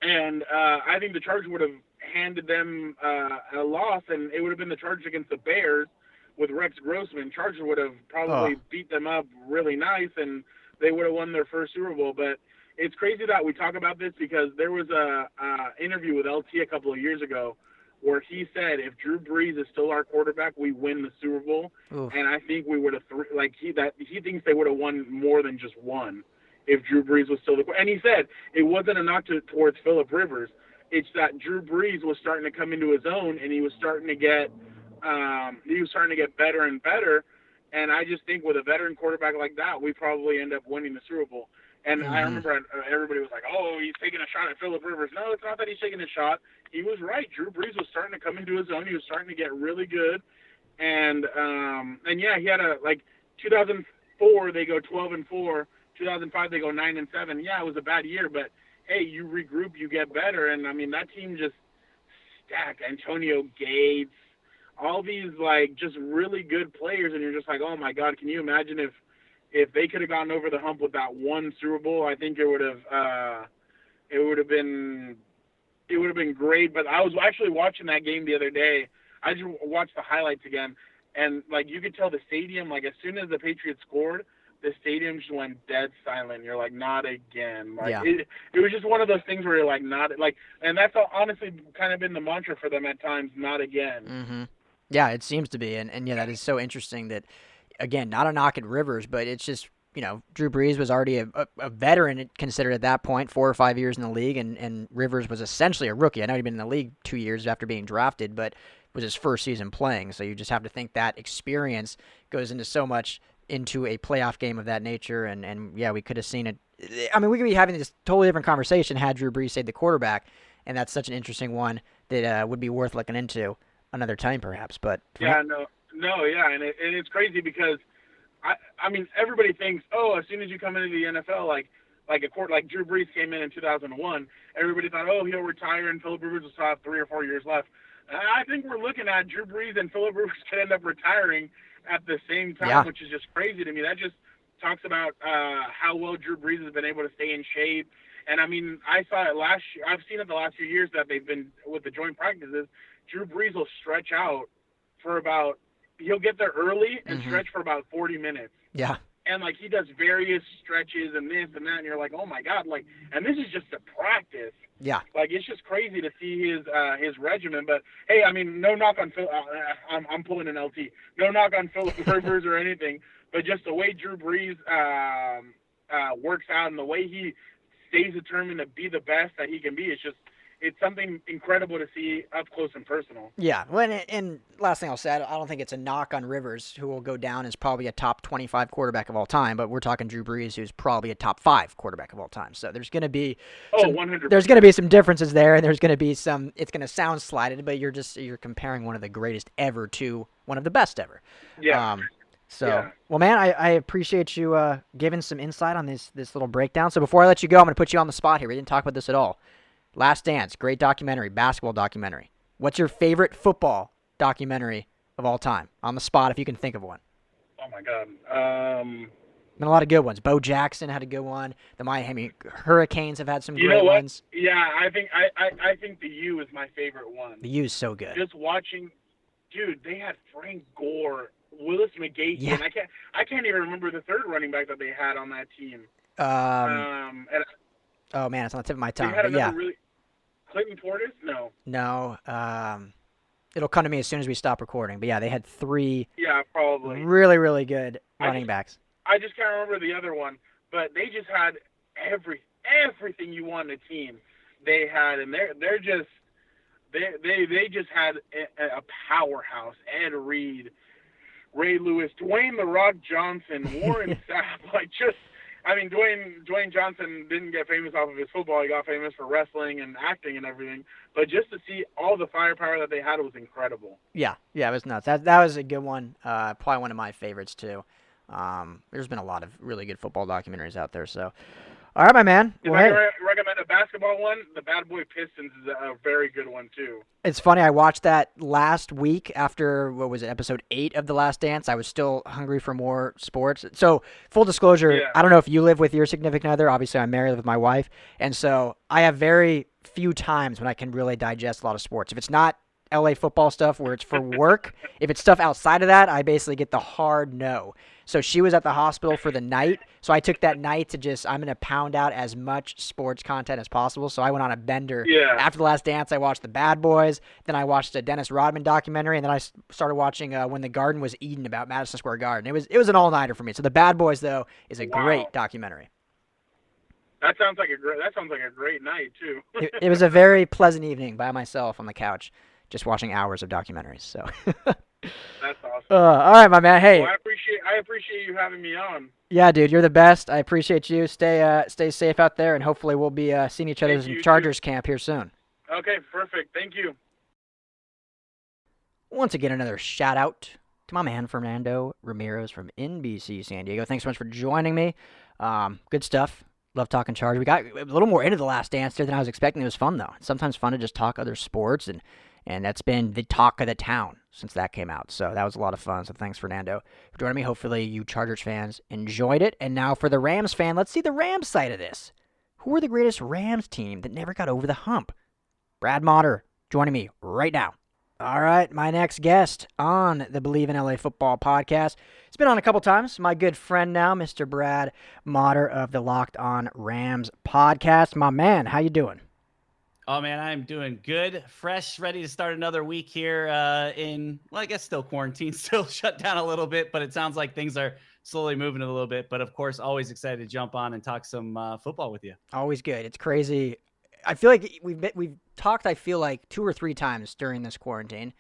And I think the Chargers would have handed them a loss, and it would have been the Chargers against the Bears with Rex Grossman. Chargers would have probably beat them up really nice, and they would have won their first Super Bowl. But it's crazy that we talk about this because there was a interview with LT a couple of years ago where he said, if Drew Brees is still our quarterback, we win the Super Bowl. Oof. And I think we would have, he thinks they would have won more than just one if Drew Brees was still the quarterback. And he said it wasn't a knock towards Phillip Rivers. It's that Drew Brees was starting to come into his own, and he was starting to get better and better. And I just think with a veteran quarterback like that, we probably end up winning the Super Bowl. And I remember everybody was like, oh, he's taking a shot at Phillip Rivers. No, it's not that he's taking a shot. He was right. Drew Brees was starting to come into his own. He was starting to get really good. And yeah, he had 2004, they go 12-4. 2005, they go 9-7. Yeah, it was a bad year, but, hey, you regroup, you get better. And, I mean, that team just stacked. Antonio Gates, all these, just really good players. And you're just like, oh, my God, can you imagine if they could have gotten over the hump with that one Super Bowl? I think it would have been great. But I was actually watching that game the other day. I just watched the highlights again, and you could tell the stadium, as soon as the Patriots scored, the stadium just went dead silent. You're like, not again. It was just one of those things where you're like, not and that's honestly kind of been the mantra for them at times, not again. Mm-hmm. Yeah, it seems to be, and yeah, that is so interesting that. Again, not a knock at Rivers, but it's just, Drew Brees was already a veteran considered at that point, 4 or 5 years in the league, and Rivers was essentially a rookie. I know he'd been in the league 2 years after being drafted, but it was his first season playing. So you just have to think that experience goes into so much into a playoff game of that nature, and yeah, we could have seen it. I mean, we could be having this totally different conversation had Drew Brees stayed the quarterback, and that's such an interesting one that would be worth looking into another time perhaps. But No, yeah, and it's crazy because, I mean, everybody thinks, oh, as soon as you come into the NFL, like Drew Brees came in 2001, everybody thought, oh, he'll retire and Phillip Rivers will still have 3 or 4 years left. I think we're looking at Drew Brees and Phillip Rivers could end up retiring at the same time, which is just crazy to me. That just talks about how well Drew Brees has been able to stay in shape. And, I mean, I saw it last year. I've seen it the last few years that they've been with the joint practices. Drew Brees will stretch out for about – he'll get there early and stretch for about 40 minutes. Yeah. And, he does various stretches and this and that, and you're like, oh, my God. And this is just a practice. Yeah. It's just crazy to see his regimen. But, hey, I mean, no knock on Phil. I'm pulling an LT. No knock on Phillip Rivers or anything. But just the way Drew Brees works out and the way he stays determined to be the best that he can be. It's something incredible to see up close and personal. Yeah. Well, and last thing I'll say, I don't think it's a knock on Rivers, who will go down as probably a top 25 quarterback of all time, but we're talking Drew Brees, who's probably a top 5 quarterback of all time. So there's going to be 100%. There's going to be some differences there, and there's going to be some. It's going to sound slighted, but you're comparing one of the greatest ever to one of the best ever. Yeah. Well, man, I appreciate you giving some insight on this little breakdown. So before I let you go, I'm going to put you on the spot here. We didn't talk about this at all. Last Dance, great documentary, basketball documentary. What's your favorite football documentary of all time? On the spot, if you can think of one. Oh my God. Been a lot of good ones. Bo Jackson had a good one. The Miami Hurricanes have had some You great know what? ones. Yeah, I think the U is my favorite one. The U's so good. Just watching, dude, they had Frank Gore, Willis McGahee, and I can't even remember the third running back that they had on that team. And oh man, it's on the tip of my tongue. they had But yeah. Clinton Portis? No. It'll come to me as soon as we stop recording. But yeah, they had 3 probably really, really good running backs. I just can't remember the other one, but they just had everything you want in a team. They had, and they just had a powerhouse. Ed Reed, Ray Lewis, Dwayne "The Rock" Johnson, Warren Sapp. Dwayne Johnson didn't get famous off of his football. He got famous for wrestling and acting and everything. But just to see all the firepower that they had was incredible. Yeah, it was nuts. That was a good one. Probably one of my favorites too. There's been a lot of really good football documentaries out there. So, all right, my man. If I can recommend a basketball one, the Bad Boy Pistons is a very good one too. It's funny. I watched that last week after, episode 8 of The Last Dance. I was still hungry for more sports. So, full disclosure, I don't know if you live with your significant other. Obviously, I'm married with my wife. And so I have very few times when I can really digest a lot of sports. If it's not LA football stuff where it's for work, if it's stuff outside of that, I basically get the hard no. So she was at the hospital for the night. So I took that night to I'm going to pound out as much sports content as possible. So I went on a bender. Yeah. After The Last Dance, I watched The Bad Boys. Then I watched a Dennis Rodman documentary. And then I started watching When the Garden Was Eden about Madison Square Garden. It was an all-nighter for me. So The Bad Boys, though, is a great documentary. That sounds like a great night, too. It was a very pleasant evening by myself on the couch, just watching hours of documentaries. So that's awesome. All right, my man. Hey, well, I appreciate you having me on. Yeah, dude, you're the best. I appreciate you. Stay safe out there, and hopefully we'll be seeing each other in Chargers camp here soon. Okay, perfect. Thank you. Once again, another shout out to my man Fernando Ramirez from NBC San Diego. Thanks so much for joining me. Good stuff. Love talking Chargers. We got a little more into The Last Dance there than I was expecting. It was fun, though. It's sometimes fun to just talk other sports, and that's been the talk of the town since that came out. So that was a lot of fun. So thanks, Fernando, for joining me. Hopefully you Chargers fans enjoyed it. And now for the Rams fan, let's see the Rams side of this. Who are the greatest Rams team that never got over the hump? Brad Madar joining me right now. All right, my next guest on the Bleav in LA Football podcast. It's been on a couple times. My good friend now, Mr. Brad Madar of the Locked On Rams podcast. My man, how you doing? Oh, man, I'm doing good. Fresh, ready to start another week here I guess still quarantine, still shut down a little bit, but it sounds like things are slowly moving a little bit. But, of course, always excited to jump on and talk some football with you. Always good. It's crazy. I feel like we've talked, I feel like, 2 or 3 times during this quarantine.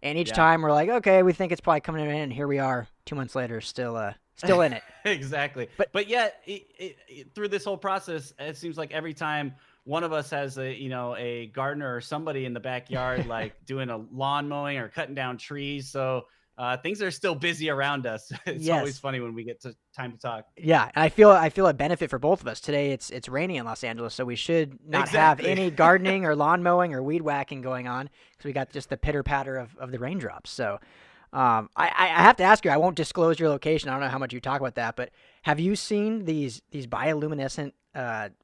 And each time we're like, okay, we think it's probably coming in, and here we are 2 months later, still in it. Exactly. But yet, through this whole process, it seems like every time one of us has a gardener or somebody in the backyard, like doing a lawn mowing or cutting down trees. So things are still busy around us. It's always funny when we get to time to talk. Yeah, and I feel a benefit for both of us. Today it's rainy in Los Angeles, so we should not have any gardening or lawn mowing or weed whacking going on because we got just the pitter patter of the raindrops. So I have to ask you, I won't disclose your location. I don't know how much you talk about that, but have you seen these bioluminescent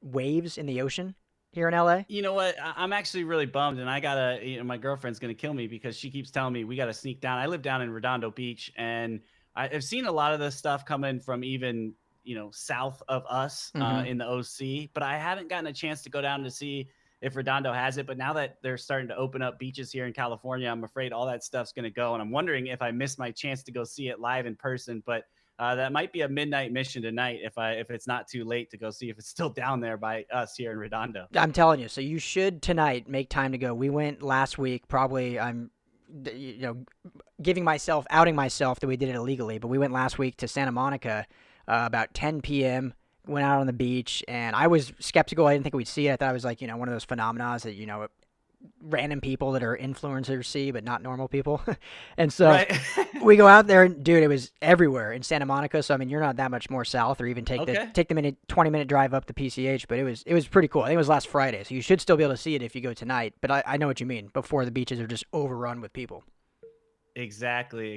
waves in the ocean here in LA? You know what? I'm actually really bummed, and my girlfriend's going to kill me because she keeps telling me we got to sneak down. I live down in Redondo Beach, and I've seen a lot of this stuff coming from even, south of us in the OC, but I haven't gotten a chance to go down to see if Redondo has it. But now that they're starting to open up beaches here in California, I'm afraid all that stuff's going to go. And I'm wondering if I missed my chance to go see it live in person. But that might be a midnight mission tonight if it's not too late to go see if it's still down there by us here in Redondo. I'm telling you. So you should tonight make time to go. We went last week. Probably outing myself that we did it illegally, but we went last week to Santa Monica about 10 p.m., went out on the beach, and I was skeptical. I didn't think we'd see it. I thought it was like, one of those phenomena that, random people that are influencers see, but not normal people. And so Right. we go out there, and dude, it was everywhere in Santa Monica. So, I mean, you're not that much more south, or even take the 20-minute drive up to PCH, but it was pretty cool. I think it was last Friday, so you should still be able to see it if you go tonight. But I know what you mean, before the beaches are just overrun with people. Exactly.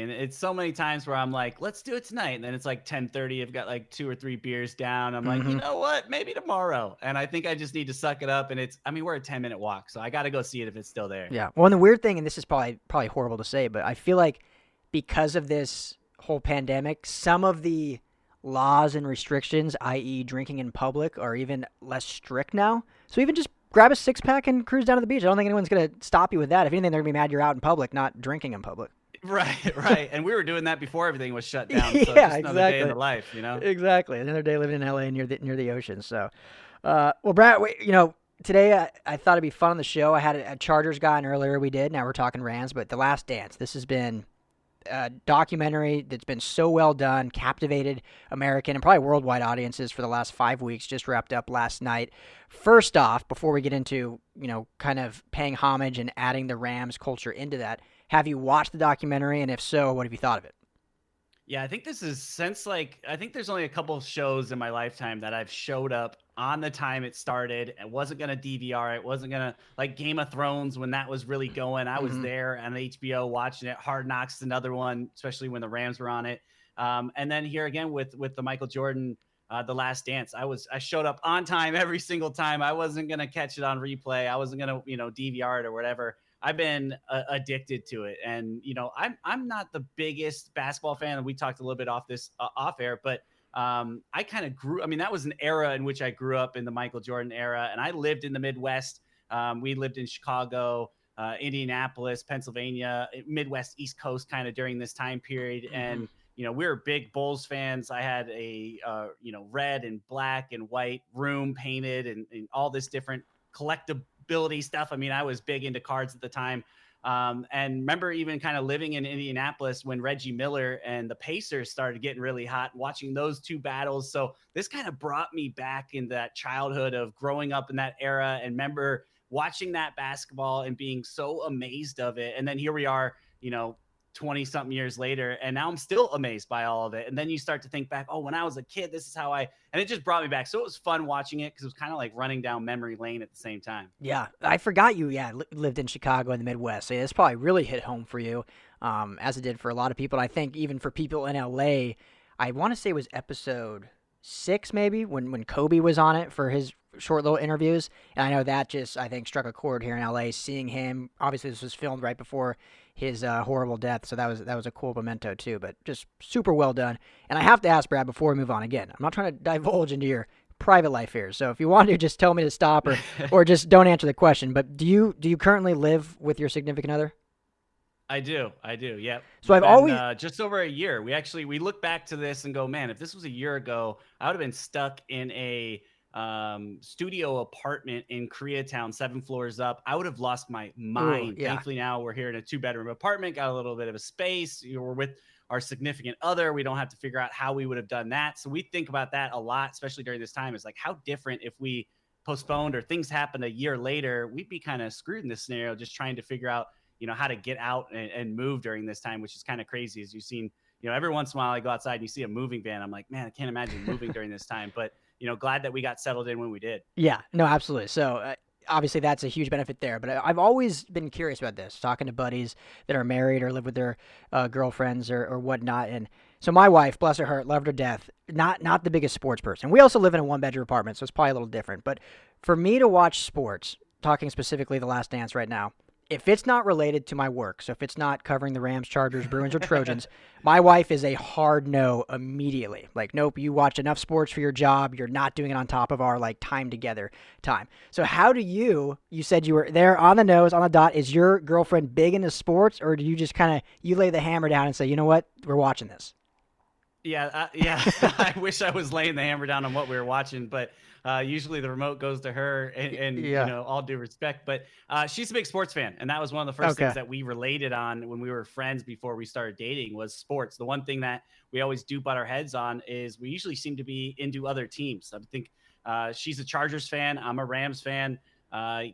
And it's so many times where I'm like, let's do it tonight. And then it's like 10:30. I've got like 2 or 3 beers down. I'm like, you know what? Maybe tomorrow. And I think I just need to suck it up. And we're a 10-minute walk, so I got to go see it if it's still there. Yeah. Well, and the weird thing, and this is probably horrible to say, but I feel like because of this whole pandemic, some of the laws and restrictions, i.e. drinking in public, are even less strict now. So even just grab a six-pack and cruise down to the beach. I don't think anyone's going to stop you with that. If anything, they're going to be mad you're out in public, not drinking in public. Right. And we were doing that before everything was shut down. So Yeah, just another day in the life, Exactly. Another day living in LA near the ocean. So, well, Brad, today I thought it'd be fun on the show. I had a Chargers guy on earlier. We did. Now we're talking Rams, but The Last Dance. This has been a documentary that's been so well done, captivated American and probably worldwide audiences for the last 5 weeks, just wrapped up last night. First off, before we get into, kind of paying homage and adding the Rams culture into that, have you watched the documentary? And if so, what have you thought of it? Yeah, I think this is I think there's only a couple of shows in my lifetime that I've showed up on the time it started and wasn't going to DVR it, wasn't going to, like Game of Thrones when that was really going. I was there on HBO watching it. Hard Knocks, another one, especially when the Rams were on it. And then here again with the Michael Jordan, The Last Dance. I showed up on time every single time. I wasn't going to catch it on replay. I wasn't going to, DVR it or whatever. I've been addicted to it. And, I'm not the biggest basketball fan. And we talked a little bit off air, but I kind of grew. I mean, that was an era in which I grew up, in the Michael Jordan era. And I lived in the Midwest. We lived in Chicago, Indianapolis, Pennsylvania, Midwest, East Coast kind of during this time period. And, we were big Bulls fans. I had a, red and black and white room painted and all this different collectability stuff. I mean, I was big into cards at the time. And remember even kind of living in Indianapolis when Reggie Miller and the Pacers started getting really hot, watching those two battles. So this kind of brought me back in that childhood of growing up in that era, and remember watching that basketball and being so amazed of it. And then here we are, 20 something years later, and now I'm still amazed by all of it. And then you start to think back, oh, when I was a kid, this is how and it just brought me back. So it was fun watching it, because it was kind of like running down memory lane at the same time. Yeah, I forgot you lived in Chicago in the Midwest. So this probably really hit home for you, as it did for a lot of people. And I think even for people in LA, I want to say it was episode 6 maybe, when Kobe was on it for his short little interviews. And I know that just, I think, struck a chord here in LA, seeing him. Obviously this was filmed right before his horrible death, so that was a cool memento too, but just super well done. And I have to ask, Brad, before we move on, again, I'm not trying to divulge into your private life here, so if you want to, just tell me to stop, or just don't answer the question. But do you currently live with your significant other? I do. Yep. So I've always just over a year. We look back to this and go, man, if this was a year ago, I would have been stuck in a studio apartment in Koreatown, 7 floors up. I would have lost my mind. Yeah. Thankfully now we're here in a 2-bedroom apartment, got a little bit of a space. We're with our significant other. We don't have to figure out how we would have done that. So we think about that a lot, especially during this time. Is like, how different if we postponed or things happened a year later, we'd be kind of screwed in this scenario, just trying to figure out, how to get out and move during this time, which is kind of crazy. As you've seen, every once in a while I go outside and you see a moving van. I'm like, man, I can't imagine moving during this time, but glad that we got settled in when we did. Yeah, no, absolutely. So obviously that's a huge benefit there. But I've always been curious about this, talking to buddies that are married or live with their girlfriends or whatnot. And so my wife, bless her heart, loved her death, not the biggest sports person. We also live in a 1-bedroom apartment, so it's probably a little different. But for me to watch sports, talking specifically The Last Dance right now, if it's not related to my work, so if it's not covering the Rams, Chargers, Bruins, or Trojans, my wife is a hard no immediately. Like, nope, you watch enough sports for your job. You're not doing it on top of our, time together time. So how do you said you were there on the nose, on the dot. Is your girlfriend big into sports, or do you just you lay the hammer down and say, you know what, we're watching this? Yeah, I wish I was laying the hammer down on what we were watching, but usually the remote goes to her, and Yeah. all due respect. But she's a big sports fan, and that was one of the first things that we related on when we were friends before we started dating was sports. The one thing that we always do butt our heads on is we usually seem to be into other teams. I think she's a Chargers fan. I'm a Rams fan.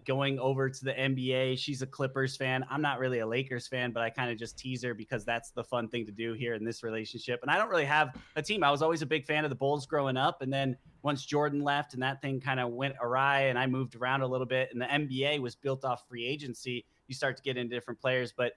Going over to the NBA, she's a Clippers fan. I'm not really a Lakers fan, but I kind of just tease her because that's the fun thing to do here in this relationship. And I don't really have a team. I was always a big fan of the Bulls growing up. And then once Jordan left and that thing kind of went awry and I moved around a little bit and the NBA was built off free agency, you start to get into different players. But,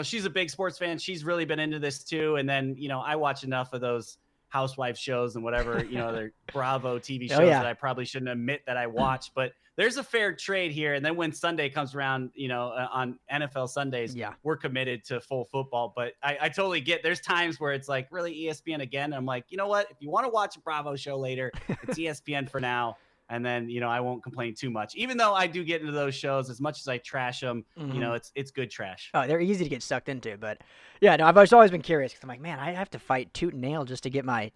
she's a big sports fan. She's really been into this too. And then, I watch enough of those housewife shows and whatever, their Bravo TV shows that I probably shouldn't admit that I watch, but there's a fair trade here. And then when Sunday comes around, on NFL Sundays, we're committed to full football. But I totally get there's times where it's like, really ESPN again. And I'm like, you know what? If you want to watch a Bravo show later, it's ESPN for now. And then, I won't complain too much, even though I do get into those shows as much as I trash them. It's good trash. Oh, they're easy to get sucked into, but yeah, no, I've always been curious because I'm like, man, I have to fight tooth and nail just to get my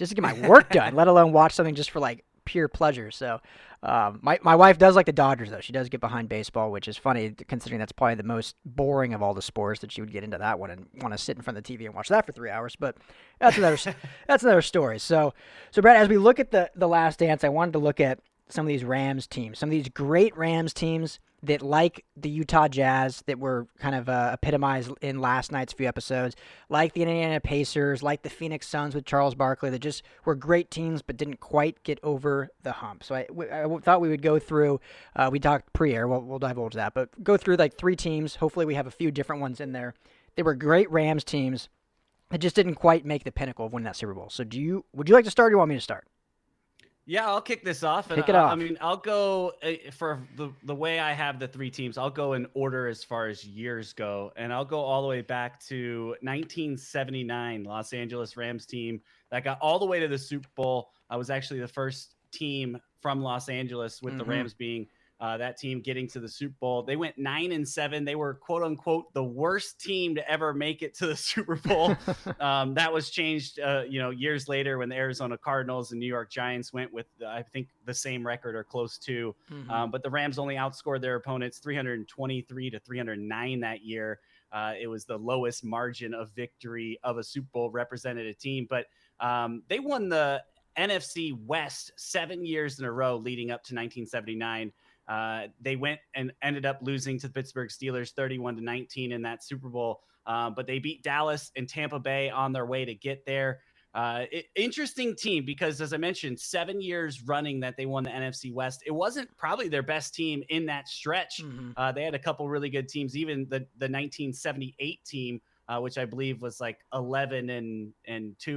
work done, let alone watch something just for like pure pleasure. So, my wife does like the Dodgers though. She does get behind baseball, which is funny considering that's probably the most boring of all the sports that she would get into that one and want to sit in front of the TV and watch that for 3 hours. But that's another story. So Brad, as we look at the Last Dance, I wanted to look at some of these Rams teams, some of these great Rams teams that, like the Utah Jazz that were kind of epitomized in last night's few episodes, like the Indiana Pacers, like the Phoenix Suns with Charles Barkley, that just were great teams but didn't quite get over the hump. So I thought we would go through, we talked pre-air, we'll divulge that, but go through like 3 teams. Hopefully we have a few different ones in there. They were great Rams teams that just didn't quite make the pinnacle of winning that Super Bowl. So would you like to start or do you want me to start? Yeah, I'll kick this off. Kick it off. I mean, I'll go for the way I have the 3 teams. I'll go in order as far as years go, and I'll go all the way back to 1979, Los Angeles Rams team that got all the way to the Super Bowl. I was actually the first team from Los Angeles with the Rams being that team getting to the Super Bowl. They went 9-7. They were quote unquote the worst team to ever make it to the Super Bowl. That was changed, years later when the Arizona Cardinals and New York Giants went with, I think, the same record or close to. But the Rams only outscored their opponents 323-309 that year. It was the lowest margin of victory of a Super Bowl representative team, but they won the NFC West 7 years in a row leading up to 1979. They went and ended up losing to the Pittsburgh Steelers 31-19 in that Super Bowl. But they beat Dallas and Tampa Bay on their way to get there. Interesting team because, as I mentioned, 7 years running that they won the NFC West. It wasn't probably their best team in that stretch. They had a couple really good teams, even the 1978 team, which I Bleav was like 11-2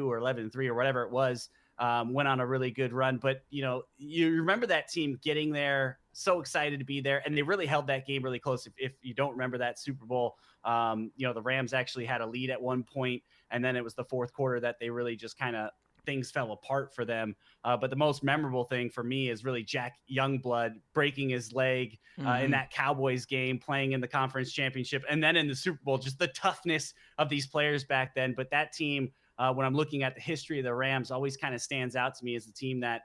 or 11-3 or whatever it was. Went on a really good run, but you remember that team getting there, so excited to be there, and they really held that game really close. If you don't remember that Super Bowl, the Rams actually had a lead at one point, and then it was the fourth quarter that they really just kind of things fell apart for them. But the most memorable thing for me is really Jack Youngblood breaking his leg in that Cowboys game, playing in the conference championship, and then in the Super Bowl. Just the toughness of these players back then. But that team, when I'm looking at the history of the Rams, always kind of stands out to me as the team that,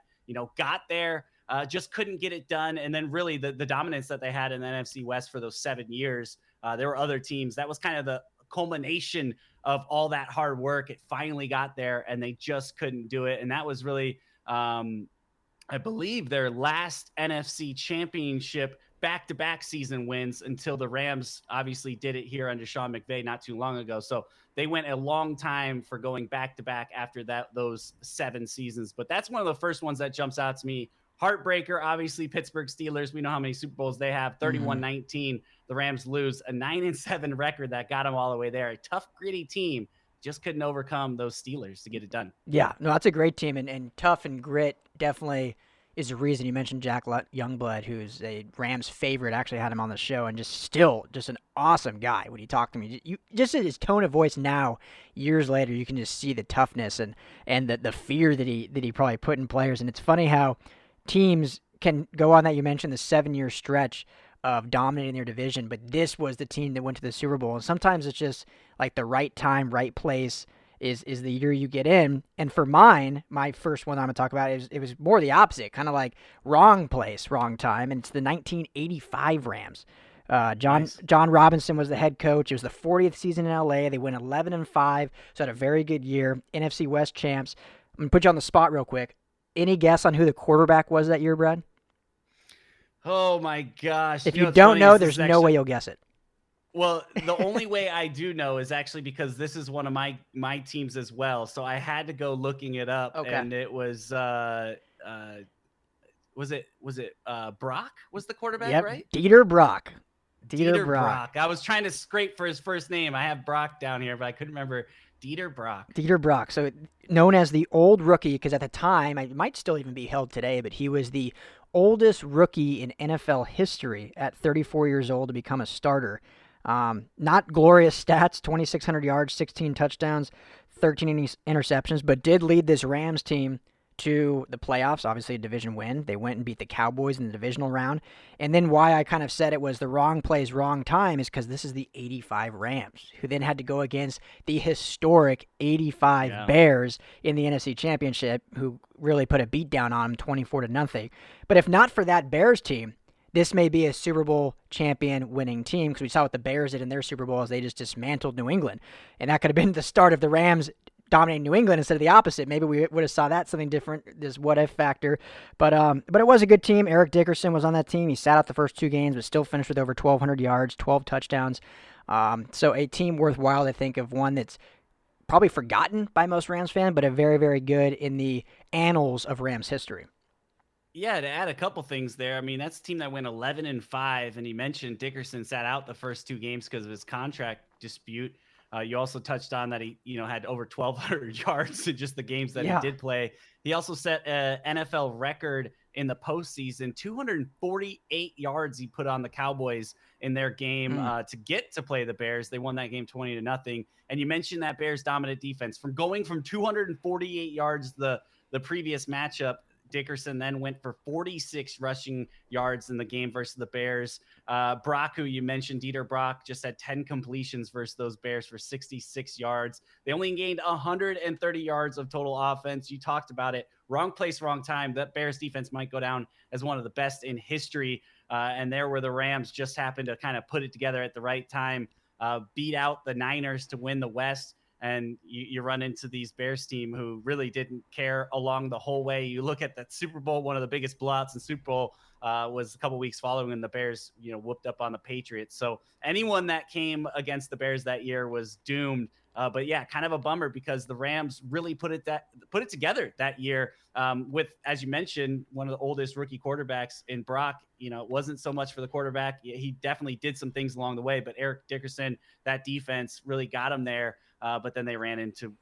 got there, just couldn't get it done. And then really the dominance that they had in the NFC West for those 7 years, there were other teams. That was kind of the culmination of all that hard work. It finally got there and they just couldn't do it. And that was really, I Bleav, their last NFC championship back-to-back season wins until the Rams obviously did it here under Sean McVay not too long ago. So they went a long time for going back-to-back after those 7 seasons. But that's one of the first ones that jumps out to me. Heartbreaker, obviously, Pittsburgh Steelers. We know how many Super Bowls they have, 31-19. The Rams lose a 9-7 record that got them all the way there. A tough, gritty team. Just couldn't overcome those Steelers to get it done. Yeah, no, that's a great team. And tough and grit definitely is the reason. You mentioned Jack Youngblood, who's a Rams favorite. Actually had him on the show, and just an awesome guy when he talked to me. You just his tone of voice now, years later, you can just see the toughness and the fear that he probably put in players. And it's funny how teams can go on that. You mentioned the 7-year stretch of dominating their division, but this was the team that went to the Super Bowl. And sometimes it's just like the right time, right place is the year you get in. And for mine, my first one I'm going to talk about, it was more the opposite, kind of like wrong place, wrong time, and it's the 1985 Rams. John Robinson was the head coach. It was the 40th season in LA. They went 11-5, so had a very good year. NFC West champs. I'm going to put you on the spot real quick. Any guess on who the quarterback was that year, Brad? Oh, my gosh. If you don't know, there's no way you'll guess it. Well, the only way I do know is actually because this is one of my teams as well. So I had to go looking it up. Okay. And it was was it Brock was the quarterback, right? Dieter Brock. Dieter Brock. I was trying to scrape for his first name. I have Brock down here, but I couldn't remember. Dieter Brock. So known as the old rookie, because at the time, it might still even be held today, but he was the oldest rookie in NFL history at 34 years old to become a starter. Not glorious stats, 2,600 yards, 16 touchdowns, 13 interceptions, but did lead this Rams team to the playoffs, obviously a division win. They went and beat the Cowboys in the divisional round. And then why I kind of said it was the wrong place, wrong time is because this is the 85 Rams, who then had to go against the historic 85 Bears in the NFC Championship, who really put a beat down on them 24-0. But if not for that Bears team, this may be a Super Bowl champion winning team, because we saw what the Bears did in their Super Bowl as they just dismantled New England. And that could have been the start of the Rams dominating New England instead of the opposite. Maybe we would have saw that something different, this what-if factor. But it was a good team. Eric Dickerson was on that team. He sat out the first 2 games, but still finished with over 1,200 yards, 12 touchdowns. So a team worthwhile to think of, one that's probably forgotten by most Rams fans, but a very, very good in the annals of Rams history. Yeah, to add a couple things there. I mean, that's a team that went 11-5, and you mentioned Dickerson sat out the first 2 games because of his contract dispute. You also touched on that he, had over 1,200 yards in just the games that he did play. He also set an NFL record in the postseason, 248 yards he put on the Cowboys in their game to get to play the Bears. They won that game 20-0. And you mentioned that Bears dominant defense from going from 248 yards the previous matchup. Dickerson then went for 46 rushing yards in the game versus the Bears. Brock, who you mentioned, Dieter Brock, just had 10 completions versus those Bears for 66 yards. They only gained 130 yards of total offense. You talked about it. Wrong place, wrong time. That Bears defense might go down as one of the best in history. And there were the Rams just happened to kind of put it together at the right time, beat out the Niners to win the West. And you run into these Bears team who really didn't care along the whole way. You look at that Super Bowl, one of the biggest blowouts in Super Bowl was a couple weeks following when the Bears, whooped up on the Patriots. So anyone that came against the Bears that year was doomed. But yeah, kind of a bummer because the Rams really put it together that year with, as you mentioned, one of the oldest rookie quarterbacks in Brock. It wasn't so much for the quarterback. He definitely did some things along the way, but Eric Dickerson, that defense really got him there. But then they ran into,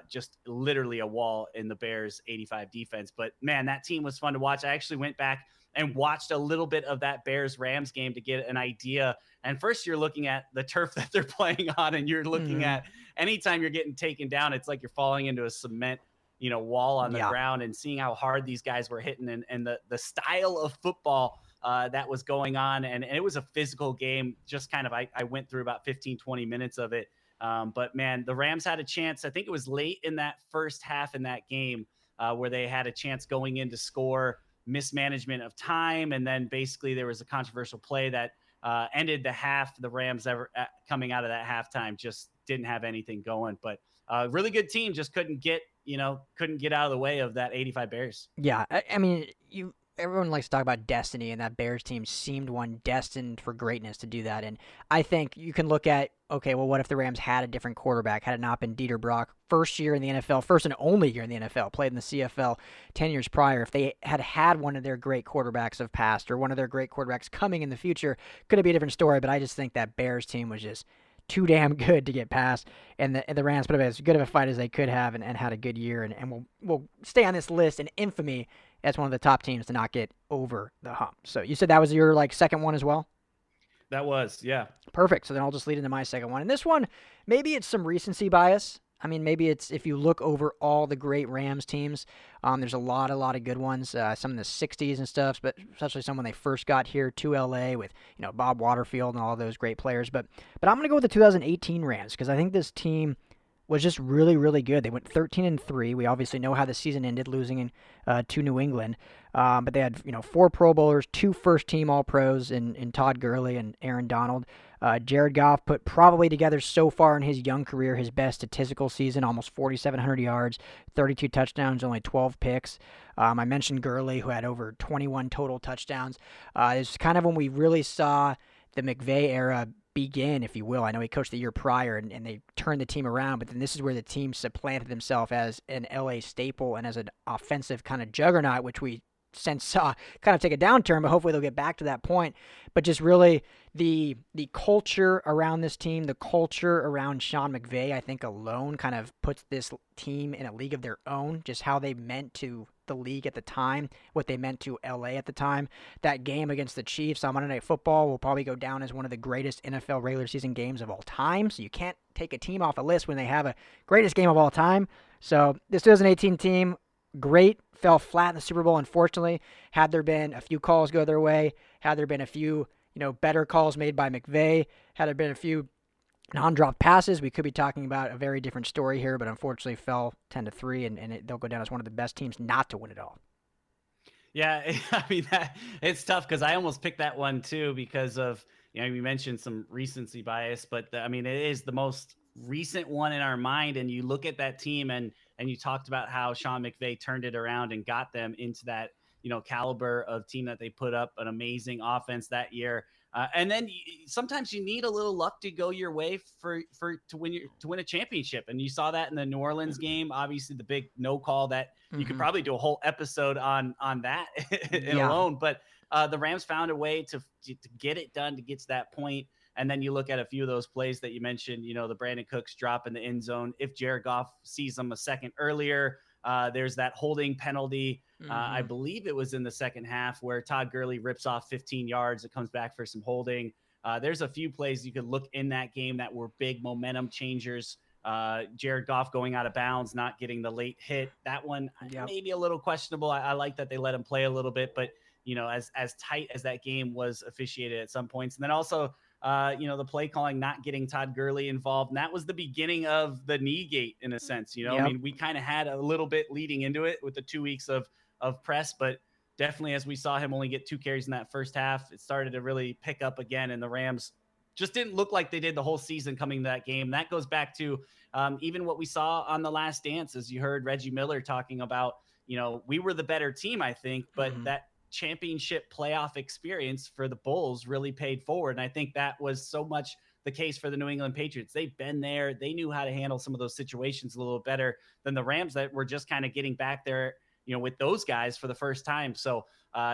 just literally a wall in the Bears 85 defense. But man, that team was fun to watch. I actually went back and watched a little bit of that Bears Rams game to get an idea. And first you're looking at the turf that they're playing on, and you're looking at anytime you're getting taken down, it's like you're falling into a cement, wall on the ground, and seeing how hard these guys were hitting and the style of football that was going on. And it was a physical game. Just kind of, I went through about 15, 20 minutes of it. But man, the Rams had a chance. I think it was late in that first half in that game where they had a chance going in to score, mismanagement of time. And then basically there was a controversial play that ended the half. The Rams coming out of that halftime just didn't have anything going, but really good team. Just couldn't get out of the way of that 85 Bears. Yeah. I mean, everyone likes to talk about destiny, and that Bears team seemed one destined for greatness to do that. And I think you can look at, okay, well, what if the Rams had a different quarterback, had it not been Dieter Brock, first year in the NFL, first and only year in the NFL, played in the CFL 10 years prior. If they had one of their great quarterbacks of past or one of their great quarterbacks coming in the future, could it be a different story? But I just think that Bears team was just too damn good to get past, and the Rams put up as good of a fight as they could have and had a good year, and we'll stay on this list in infamy as one of the top teams to not get over the hump. So you said that was your second one as well? That was, yeah. Perfect. So then I'll just lead into my second one. And this one, maybe it's some recency bias. I mean, maybe it's if you look over all the great Rams teams, there's a lot of good ones, some in the 60s and stuff, but especially some when they first got here to LA with, Bob Waterfield and all those great players. But I'm going to go with the 2018 Rams because I think this team was just really, really good. They went 13-3. We obviously know how the season ended, losing to New England. But they had 4 Pro Bowlers, 2 first-team All-Pros in Todd Gurley and Aaron Donald. Jared Goff put probably together so far in his young career his best statistical season, almost 4,700 yards, 32 touchdowns, only 12 picks. I mentioned Gurley, who had over 21 total touchdowns. It's kind of when we really saw the McVay era begin, if you will. I know he coached the year prior, and they turned the team around, but then this is where the team supplanted themselves as an LA staple and as an offensive kind of juggernaut, which we since saw kind of take a downturn, but hopefully they'll get back to that point. But just really the culture around this team, the culture around Sean McVay, I think alone kind of puts this team in a league of their own, just how they meant to the league at the time, what they meant to LA at the time. That game against the Chiefs on Monday Night Football will probably go down as one of the greatest NFL regular season games of all time. So you can't take a team off a list when they have a greatest game of all time. So this 2018 team, great, fell flat in the Super Bowl, unfortunately. Had there been a few calls go their way, had there been a few, better calls made by McVay, had there been a few non-drop passes, we could be talking about a very different story here, but unfortunately fell 10-3, and they'll go down as one of the best teams not to win it all. Yeah, I mean, it's tough because I almost picked that one too because of, you mentioned some recency bias, but it is the most recent one in our mind. And you look at that team and you talked about how Sean McVay turned it around and got them into that, caliber of team that they put up an amazing offense that year. And then sometimes you need a little luck to go your way to win a championship. And you saw that in the New Orleans game, obviously the big no call that you could probably do a whole episode on that alone. But the Rams found a way to get it done, to get to that point. And then you look at a few of those plays that you mentioned, the Brandon Cooks drop in the end zone. If Jared Goff sees them a second earlier, there's that holding penalty. I Bleav it was in the second half where Todd Gurley rips off 15 yards. It comes back for some holding. There's a few plays you could look in that game that were big momentum changers. Jared Goff going out of bounds, not getting the late hit. That one maybe a little questionable. I like that they let him play a little bit, but as tight as that game was officiated at some points. And then also, the play calling, not getting Todd Gurley involved. And that was the beginning of the knee gate in a sense, we kind of had a little bit leading into it with the 2 weeks of press, but definitely as we saw him only get 2 carries in that first half, it started to really pick up again. And the Rams just didn't look like they did the whole season coming to that game. That goes back to even what we saw on The Last Dance, as you heard Reggie Miller talking about, we were the better team, I think, but that championship playoff experience for the Bulls really paid forward. And I think that was so much the case for the New England Patriots. They've been there. They knew how to handle some of those situations a little better than the Rams that were just kind of getting back there, with those guys for the first time. So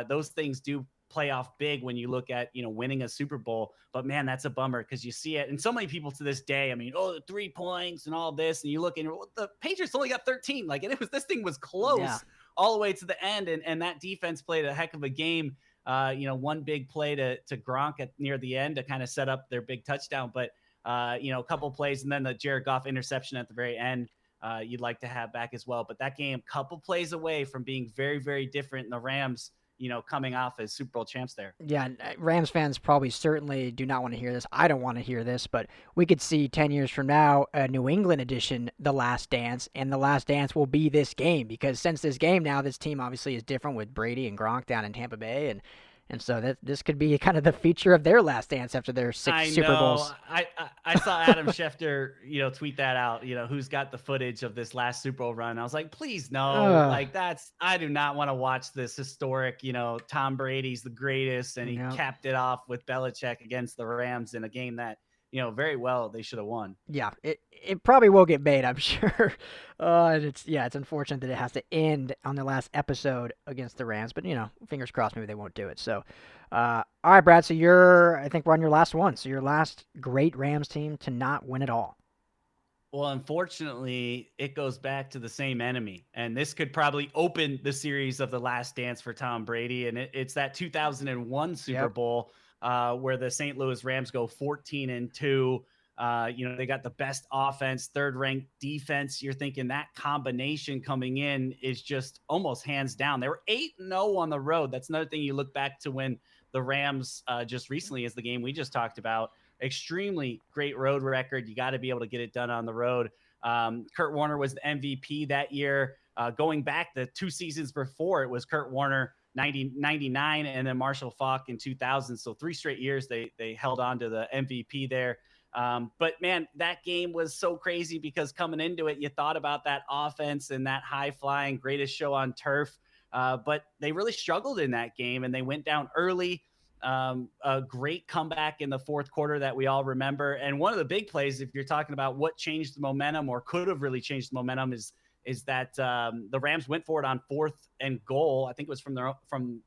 those things do play off big when you look at, winning a Super Bowl. But man, that's a bummer because you see it. And so many people to this day, the 3 points and all this, and you look and the Patriots only got 13. Like, and this thing was close all the way to the end. And that defense played a heck of a game. One big play to Gronk near the end to kind of set up their big touchdown. But, a couple plays and then the Jared Goff interception at the very end, you'd like to have back as well. But that game, couple plays away from being very, very different. And the Rams, coming off as Super Bowl champs there. Yeah, Rams fans probably certainly do not want to hear this. I don't want to hear this, but we could see 10 years from now a New England edition, The Last Dance, and The Last Dance will be this game because since this game now, this team obviously is different with Brady and Gronk down in Tampa Bay, and so this could be kind of the feature of their last dance after their 6 Super Bowls. I saw Adam Schefter, tweet that out, who's got the footage of this last Super Bowl run. I was like, please no, I do not want to watch this historic, Tom Brady's the greatest. And he capped it off with Belichick against the Rams in a game that, very well they should have won. Yeah, it probably will get made, I'm sure. It's unfortunate that it has to end on the last episode against the Rams, but fingers crossed maybe they won't do it. So, all right, Brad. So I think we're on your last one. So your last great Rams team to not win it all. Well, unfortunately, it goes back to the same enemy, and this could probably open the series of The Last Dance for Tom Brady, and it's that 2001 Super Bowl. Where the St. Louis Rams go 14-2. They got the best offense, third-ranked defense. You're thinking that combination coming in is just almost hands down. They were 8-0 on the road. That's another thing you look back to when the Rams just recently is the game we just talked about. Extremely great road record. You got to be able to get it done on the road. Kurt Warner was the MVP that year. Going back the 2 seasons before, it was Kurt Warner 99 and then Marshall Faulk in 2000. So 3 straight years they held on to the MVP there. But man, that game was so crazy because coming into it, you thought about that offense and that high flying greatest show on turf. But they really struggled in that game and they went down early. A great comeback in the fourth quarter that we all remember. And one of the big plays, if you're talking about what changed the momentum or could have really changed the momentum, is that the Rams went for it on 4th and goal. I think it was from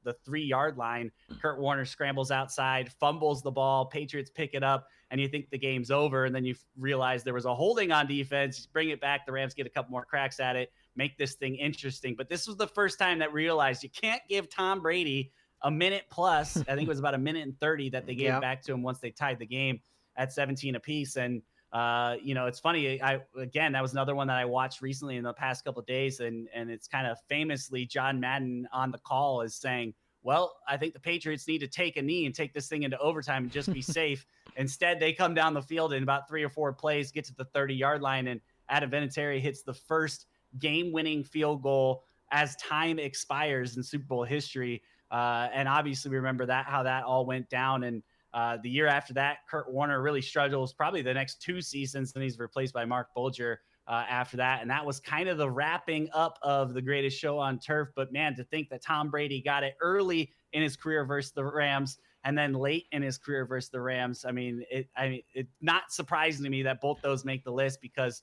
the 3-yard line. Kurt Warner scrambles outside, fumbles the ball. Patriots pick it up, and you think the game's over. And then you realize there was a holding on defense. Bring it back. The Rams get a couple more cracks at it, make this thing interesting. But this was the first time that realized you can't give Tom Brady a minute plus. I think it was about a minute and 30 that they gave back to him once they tied the game at 17 apiece. And it's funny. That was another one that I watched recently in the past couple of days. And it's kind of famously John Madden on the call is saying, well, I think the Patriots need to take a knee and take this thing into overtime and just be safe. Instead, they come down the field in about 3 or 4 plays, get to the 30-yard line, and Adam Vinatieri hits the first game-winning field goal as time expires in Super Bowl history. And obviously we remember how that all went down. And the year after that, Kurt Warner really struggles probably the next 2 seasons. Then he's replaced by Mark Bulger after that. And that was kind of the wrapping up of the greatest show on turf. But man, to think that Tom Brady got it early in his career versus the Rams and then late in his career versus the Rams. It's not surprising to me that both those make the list because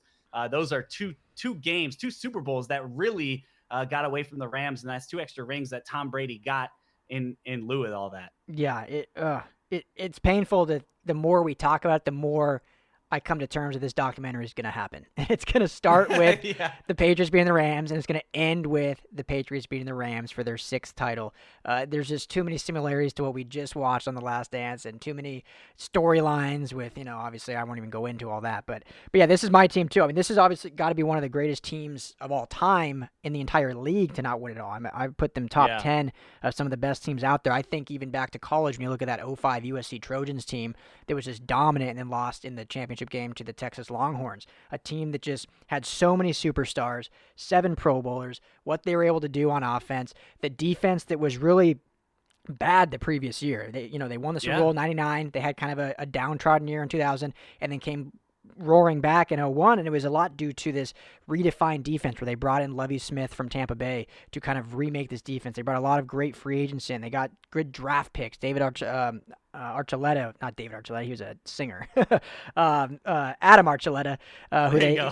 those are two games, 2 Super Bowls that really got away from the Rams. And that's 2 extra rings that Tom Brady got in lieu of all that. Yeah, it's painful that the more we talk about it, the more I come to terms with this documentary is going to happen. It's going to start with the Patriots beating the Rams, and it's going to end with the Patriots beating the Rams for their 6th title. There's just too many similarities to what we just watched on The Last Dance and too many storylines with, obviously I won't even go into all that. But yeah, this is my team too. I mean, this is obviously got to be one of the greatest teams of all time in the entire league to not win it all. I put them top 10 of some of the best teams out there. I think even back to college, when you look at that 05 USC Trojans team that was just dominant and then lost in the championship game to the Texas Longhorns, a team that just had so many superstars, 7 Pro Bowlers, what they were able to do on offense, the defense that was really bad the previous year. They won the Super Bowl in 99. They had kind of a downtrodden year in 2000 and then came roaring back in 01, and it was a lot due to this redefined defense where they brought in Lovie Smith from Tampa Bay to kind of remake this defense. They brought a lot of great free agents in. They got good draft picks. Archuleta, not David Archuleta, he was a singer. Adam Archuleta,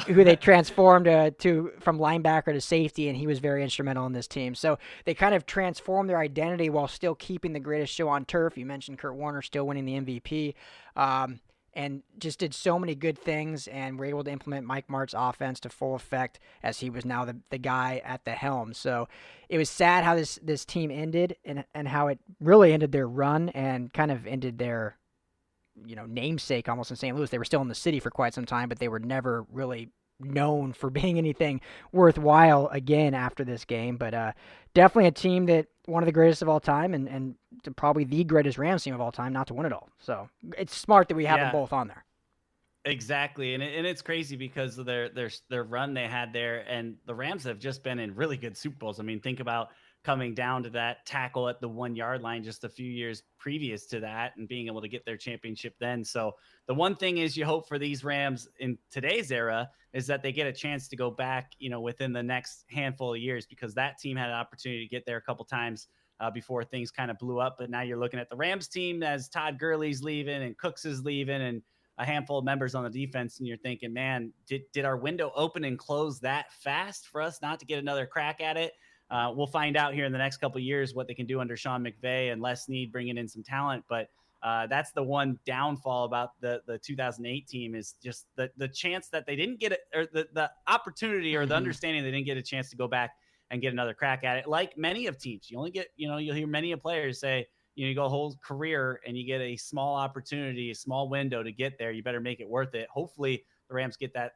who they transformed from linebacker to safety, and he was very instrumental in this team. So they kind of transformed their identity while still keeping the greatest show on turf. You mentioned Kurt Warner still winning the MVP. And just did so many good things and were able to implement Mike Martz's offense to full effect as he was now the guy at the helm. So it was sad how this team ended and how it really ended their run and kind of ended their namesake almost in St. Louis. They were still in the city for quite some time, but they were never really known for being anything worthwhile again after this game. But definitely a team that one of the greatest of all time and probably the greatest Rams team of all time not to win it all. So it's smart that we have them both on there. Exactly. And it's crazy because of their run they had there, and the Rams have just been in really good Super Bowls. I mean, think about coming down to that tackle at the 1-yard line just a few years previous to that and being able to get their championship then. So the one thing is you hope for these Rams in today's era is that they get a chance to go back, within the next handful of years, because that team had an opportunity to get there a couple times before things kind of blew up. But now you're looking at the Rams team as Todd Gurley's leaving and Cooks is leaving and a handful of members on the defense. And you're thinking, man, did our window open and close that fast for us not to get another crack at it? We'll find out here in the next couple of years what they can do under Sean McVay and Les Snead bringing in some talent. But that's the one downfall about the 2008 team is just the chance that they didn't get it, or the opportunity or the understanding they didn't get a chance to go back and get another crack at it. Like many of teams, you only get, you'll hear many of players say, you go a whole career and you get a small opportunity, a small window to get there. You better make it worth it. Hopefully the Rams get that,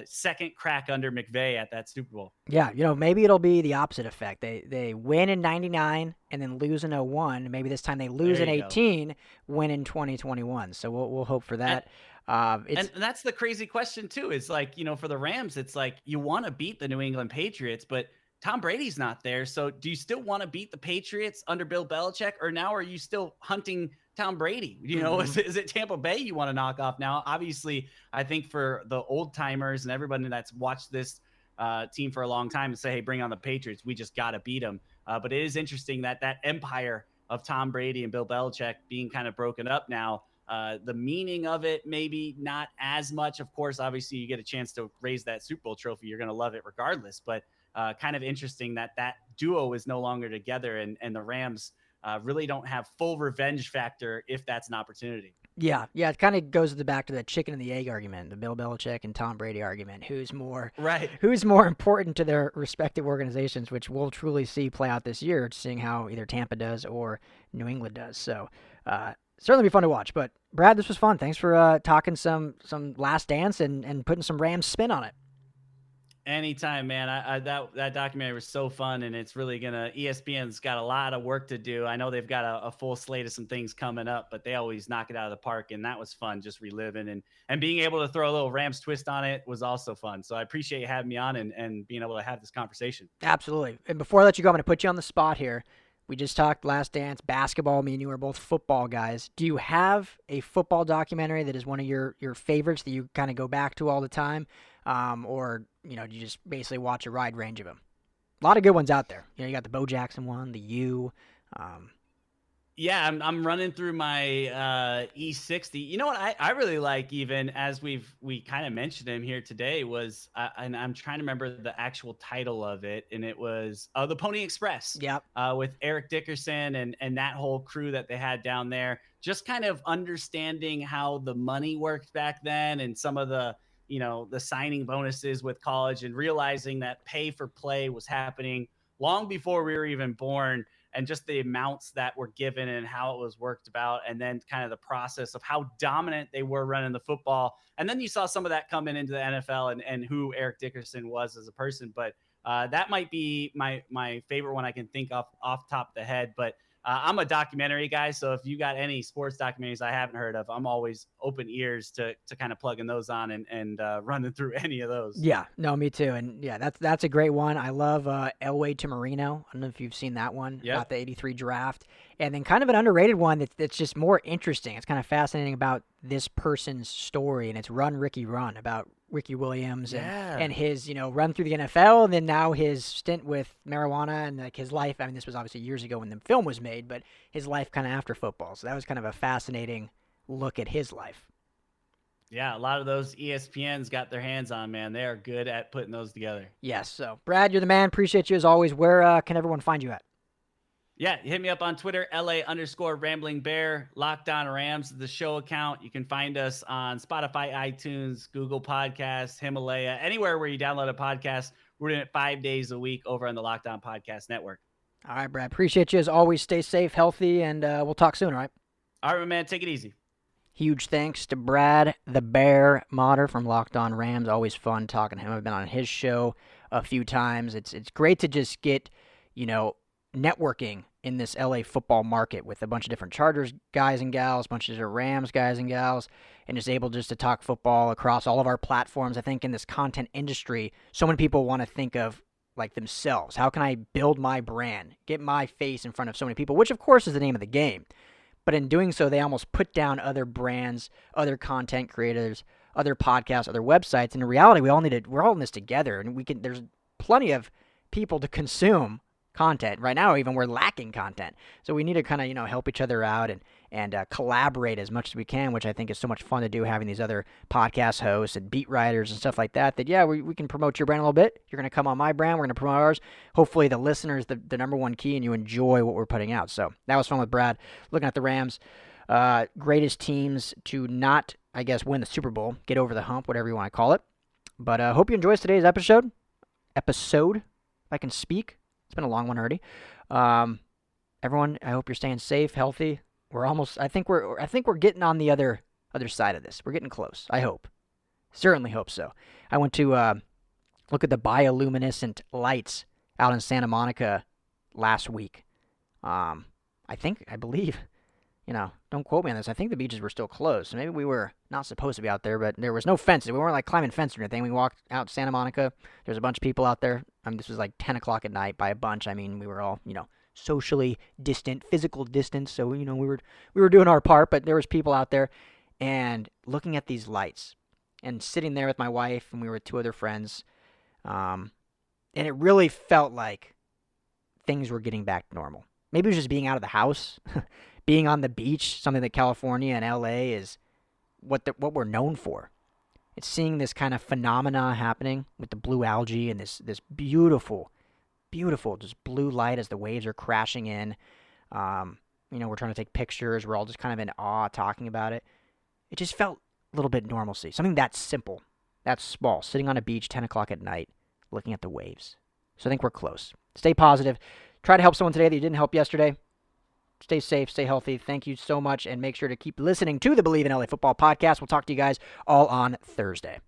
second crack under McVay at that Super Bowl. Yeah, maybe it'll be the opposite effect. They win in 99 and then lose in 01. Maybe this time they lose in 18, win in 2021. So we'll hope for that. And that's the crazy question too. Is like, for the Rams, it's like you want to beat the New England Patriots, but Tom Brady's not there. So do you still want to beat the Patriots under Bill Belichick, or now are you still hunting Tom Brady? Is it Tampa Bay you want to knock off now? Obviously, I think for the old timers and everybody that's watched this team for a long time and say, hey, bring on the Patriots. We just got to beat them. But it is interesting that empire of Tom Brady and Bill Belichick being kind of broken up now. The meaning of it, maybe not as much. Of course, obviously, you get a chance to raise that Super Bowl trophy. You're going to love it regardless. But kind of interesting that duo is no longer together, and the Rams really don't have full revenge factor if that's an opportunity. Yeah, it kind of goes back to the chicken and the egg argument, the Bill Belichick and Tom Brady argument. Who's more important to their respective organizations, which we'll truly see play out this year, seeing how either Tampa does or New England does. So certainly be fun to watch. But Brad, this was fun. Thanks for talking some Last Dance and putting some Rams spin on it. Anytime, man. That documentary was so fun, and it's really ESPN's got a lot of work to do. I know they've got a full slate of some things coming up, but they always knock it out of the park, and that was fun, just reliving and being able to throw a little Rams twist on it was also fun. So I appreciate you having me on and being able to have this conversation. Absolutely. And before I let you go, I'm going to put you on the spot here. We just talked Last Dance, basketball. Me and you are both football guys. Do you have a football documentary that is one of your favorites that you kind of go back to all the time? Or do you just basically watch a wide range of them? A lot of good ones out there. You got the Bo Jackson one, the U. Yeah, I'm running through my E60. You know what I really like, even as we kind of mentioned him here today, was and I'm trying to remember the actual title of it, and it was the Pony Express. Yep. With Eric Dickerson and that whole crew that they had down there, just kind of understanding how the money worked back then and some of the the signing bonuses with college, and realizing that pay for play was happening long before we were even born, and just the amounts that were given and how it was worked about, and then kind of the process of how dominant they were running the football. And then you saw some of that coming into the NFL and who Eric Dickerson was as a person. But that might be my favorite one I can think of off top of the head. But I'm a documentary guy, so if you got any sports documentaries I haven't heard of, I'm always open ears to kind of plugging those on and running through any of those. Yeah, no, me too. And yeah, that's a great one. I love Elway to Marino. I don't know if you've seen that one. Yep. About the 83 draft. And then kind of an underrated one that's just more interesting. It's kind of fascinating about this person's story, and it's Run Ricky Run, about Ricky Williams and his, run through the NFL, and then now his stint with marijuana and like his life. I mean, this was obviously years ago when the film was made, but his life kind of after football. So that was kind of a fascinating look at his life. Yeah, a lot of those ESPNs got their hands on, man. They are good at putting those together. Yes. So, Brad, you're the man. Appreciate you as always. Where can everyone find you at? Yeah, hit me up on Twitter, LA_Rambling Bear, Locked On Rams, the show account. You can find us on Spotify, iTunes, Google Podcasts, Himalaya, anywhere where you download a podcast. We're doing it 5 days a week over on the Locked On Podcast Network. All right, Brad. Appreciate you as always. Stay safe, healthy, and we'll talk soon, all right? All right, my man. Take it easy. Huge thanks to Brad the Bear Madar from Locked On Rams. Always fun talking to him. I've been on his show a few times. It's great to just get, networking in this LA football market with a bunch of different Chargers guys and gals, a bunch of different Rams guys and gals, and just able just to talk football across all of our platforms. I think in this content industry, so many people want to think of like themselves. How can I build my brand, get my face in front of so many people, which of course is the name of the game. But in doing so, they almost put down other brands, other content creators, other podcasts, other websites. And in reality, we're all in this together, and there's plenty of people to consume content. Right now, even we're lacking content. So we need to kind of, help each other out and collaborate as much as we can, which I think is so much fun to do, having these other podcast hosts and beat writers and stuff like that, we can promote your brand a little bit. You're going to come on my brand. We're going to promote ours. Hopefully the listener is the number one key and you enjoy what we're putting out. So that was fun with Brad, looking at the Rams. Greatest teams to not, I guess, win the Super Bowl, get over the hump, whatever you want to call it. But hope you enjoyed today's episode, if I can speak. It's been a long one already. Everyone, I hope you're staying safe, healthy. I think we're getting on the other side of this. We're getting close, I hope. Certainly hope so. I went to look at the bioluminescent lights out in Santa Monica last week. I believe, don't quote me on this. I think the beaches were still closed. So maybe we were not supposed to be out there, but there was no fences. We weren't like climbing fences or anything. We walked out to Santa Monica. There's a bunch of people out there. This was like 10 o'clock at night. By a bunch, I mean we were all, socially distant, physical distance. So, we were doing our part, but there was people out there and looking at these lights and sitting there with my wife, and we were with two other friends. And it really felt like things were getting back to normal. Maybe it was just being out of the house, being on the beach, something that California and LA is what we're known for. It's seeing this kind of phenomena happening with the blue algae and this beautiful, just blue light as the waves are crashing in. We're trying to take pictures. We're all just kind of in awe talking about it. It just felt a little bit normalcy. Something that simple, that small, sitting on a beach 10 o'clock at night, looking at the waves. So I think we're close. Stay positive. Try to help someone today that you didn't help yesterday. Stay safe, stay healthy. Thank you so much, and make sure to keep listening to the Bleav in LA Football podcast. We'll talk to you guys all on Thursday.